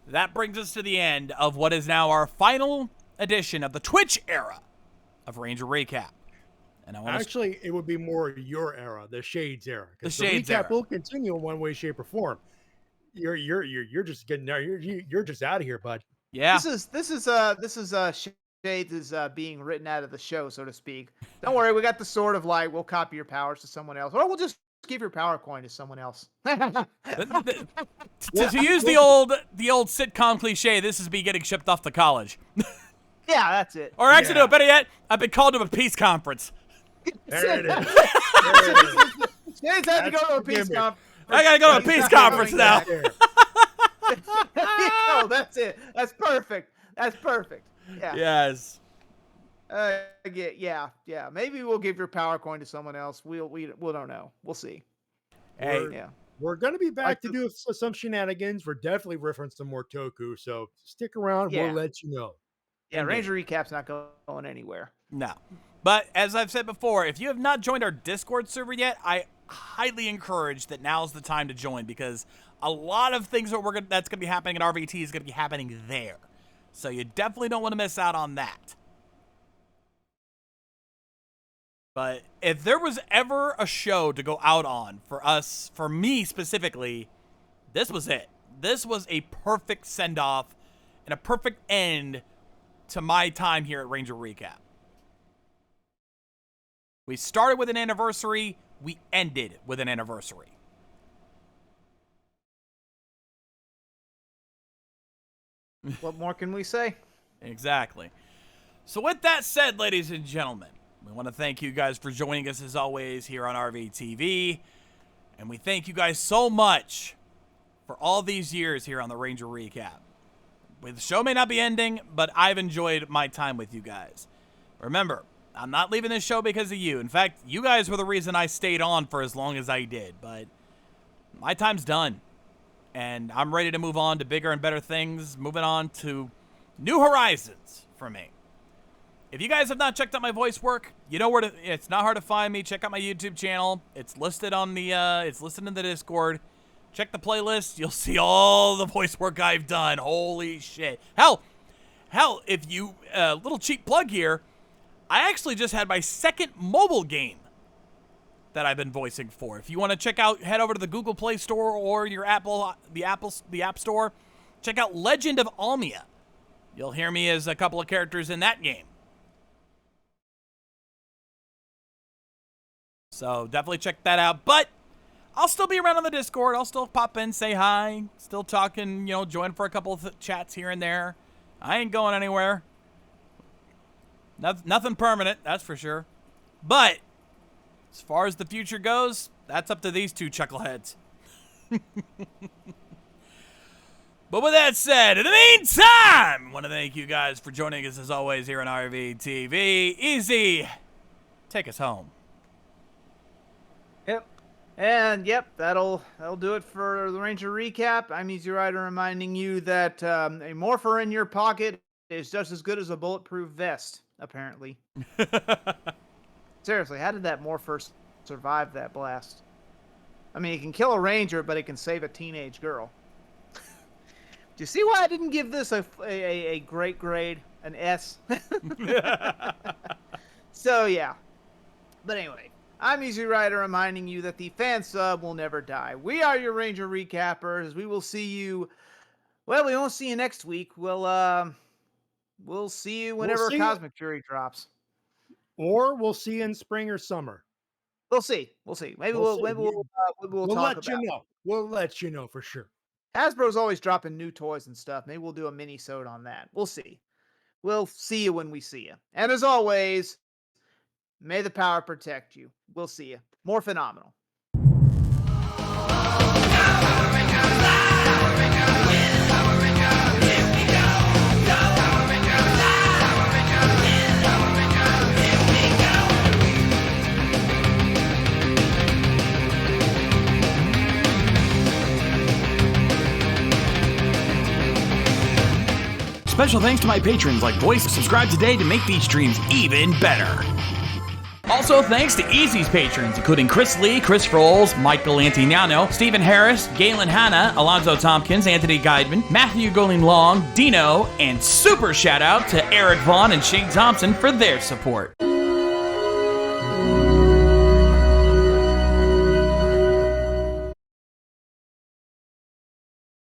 that brings us to the end of what is now our final edition of the Twitch era of Ranger Recap. And I want
Actually, it would be more your era, the Shades era.
The
Because
Shades
recap
era
will continue in one way, shape, or form. You're just getting there. You're just out of here, bud.
Yeah.
This is Shades is being written out of the show, so to speak. Don't worry, we got the sword of light. We'll copy your powers to someone else, or we'll just give your power coin to someone else.
To use the old sitcom cliche, this is me getting shipped off to college.
Yeah, that's it.
Or actually, no, better yet, I've been called to a peace conference.
There it is.
Shades had to go to a peace conference.
I gotta go to a peace conference now.
Oh, that's it. That's perfect. Yeah.
Yes.
Yeah. Maybe we'll give your power coin to someone else. We don't know. We'll see.
We're gonna be back to do some shenanigans. We're definitely referencing more Toku, so stick around.
Yeah.
We'll let you know.
Yeah, Ranger Recap's not going anywhere.
No. But as I've said before, if you have not joined our Discord server yet, I highly encourage that now's the time to join, because a lot of things that's going to be happening at RVT is going to be happening there. So you definitely don't want to miss out on that. But if there was ever a show to go out on for us, for me specifically, this was it. This was a perfect send-off and a perfect end to my time here at Ranger Recap. We started with an anniversary, we ended with an anniversary.
What more can we say?
Exactly. So with that said, ladies and gentlemen, we want to thank you guys for joining us as always here on RVTV. And we thank you guys so much for all these years here on the Ranger Recap. The show may not be ending, but I've enjoyed my time with you guys. Remember, I'm not leaving this show because of you. In fact, you guys were the reason I stayed on for as long as I did. But my time's done. And I'm ready to move on to bigger and better things. Moving on to new horizons for me. If you guys have not checked out my voice work, you know where to. It's not hard to find me. Check out my YouTube channel. It's listed on the. It's listed in the Discord. Check the playlist. You'll see all the voice work I've done. Holy shit! Hell, if you little cheap plug here, I actually just had my second mobile game that I've been voicing for. If you want to check out, head over to the Google Play Store or your the App Store. Check out Legend of Almia. You'll hear me as a couple of characters in that game. So definitely check that out. But I'll still be around on the Discord. I'll still pop in, say hi, still talking, join for a couple of chats here and there. I ain't going anywhere. Nothing permanent, that's for sure. But as far as the future goes, that's up to these two chuckleheads. But with that said, in the meantime, I want to thank you guys for joining us as always here on RVTV. Easy, take us home.
Yep. And yep, that'll do it for the Ranger recap. I'm Easy Rider reminding you that a morpher in your pocket is just as good as a bulletproof vest, apparently. Seriously, how did that morpher survive that blast? I mean, he can kill a ranger, but he can save a teenage girl. Do you see why I didn't give this a great grade, an S? So, yeah. But anyway, I'm Easy Rider reminding you that the fan sub will never die. We are your Ranger Recappers. We will see you... Well, we won't see you next week. We'll see you whenever Cosmic Fury drops.
Or we'll see you in spring or summer.
We'll see. We'll see. Maybe we'll talk
let you
about it.
know. We'll let you know for sure.
Hasbro's always dropping new toys and stuff. Maybe we'll do a mini-sode on that. We'll see. We'll see you when we see you. And as always, may the power protect you. We'll see you. More phenomenal.
Special thanks to my patrons like Voice. Subscribe today to make these streams even better. Also, thanks to Easy's patrons, including Chris Lee, Chris Rolls, Michael Antignano, Stephen Harris, Galen Hanna, Alonzo Tompkins, Anthony Guidman, Matthew Goling Long, Dino, and super shout out to Eric Vaughn and Shane Thompson for their support.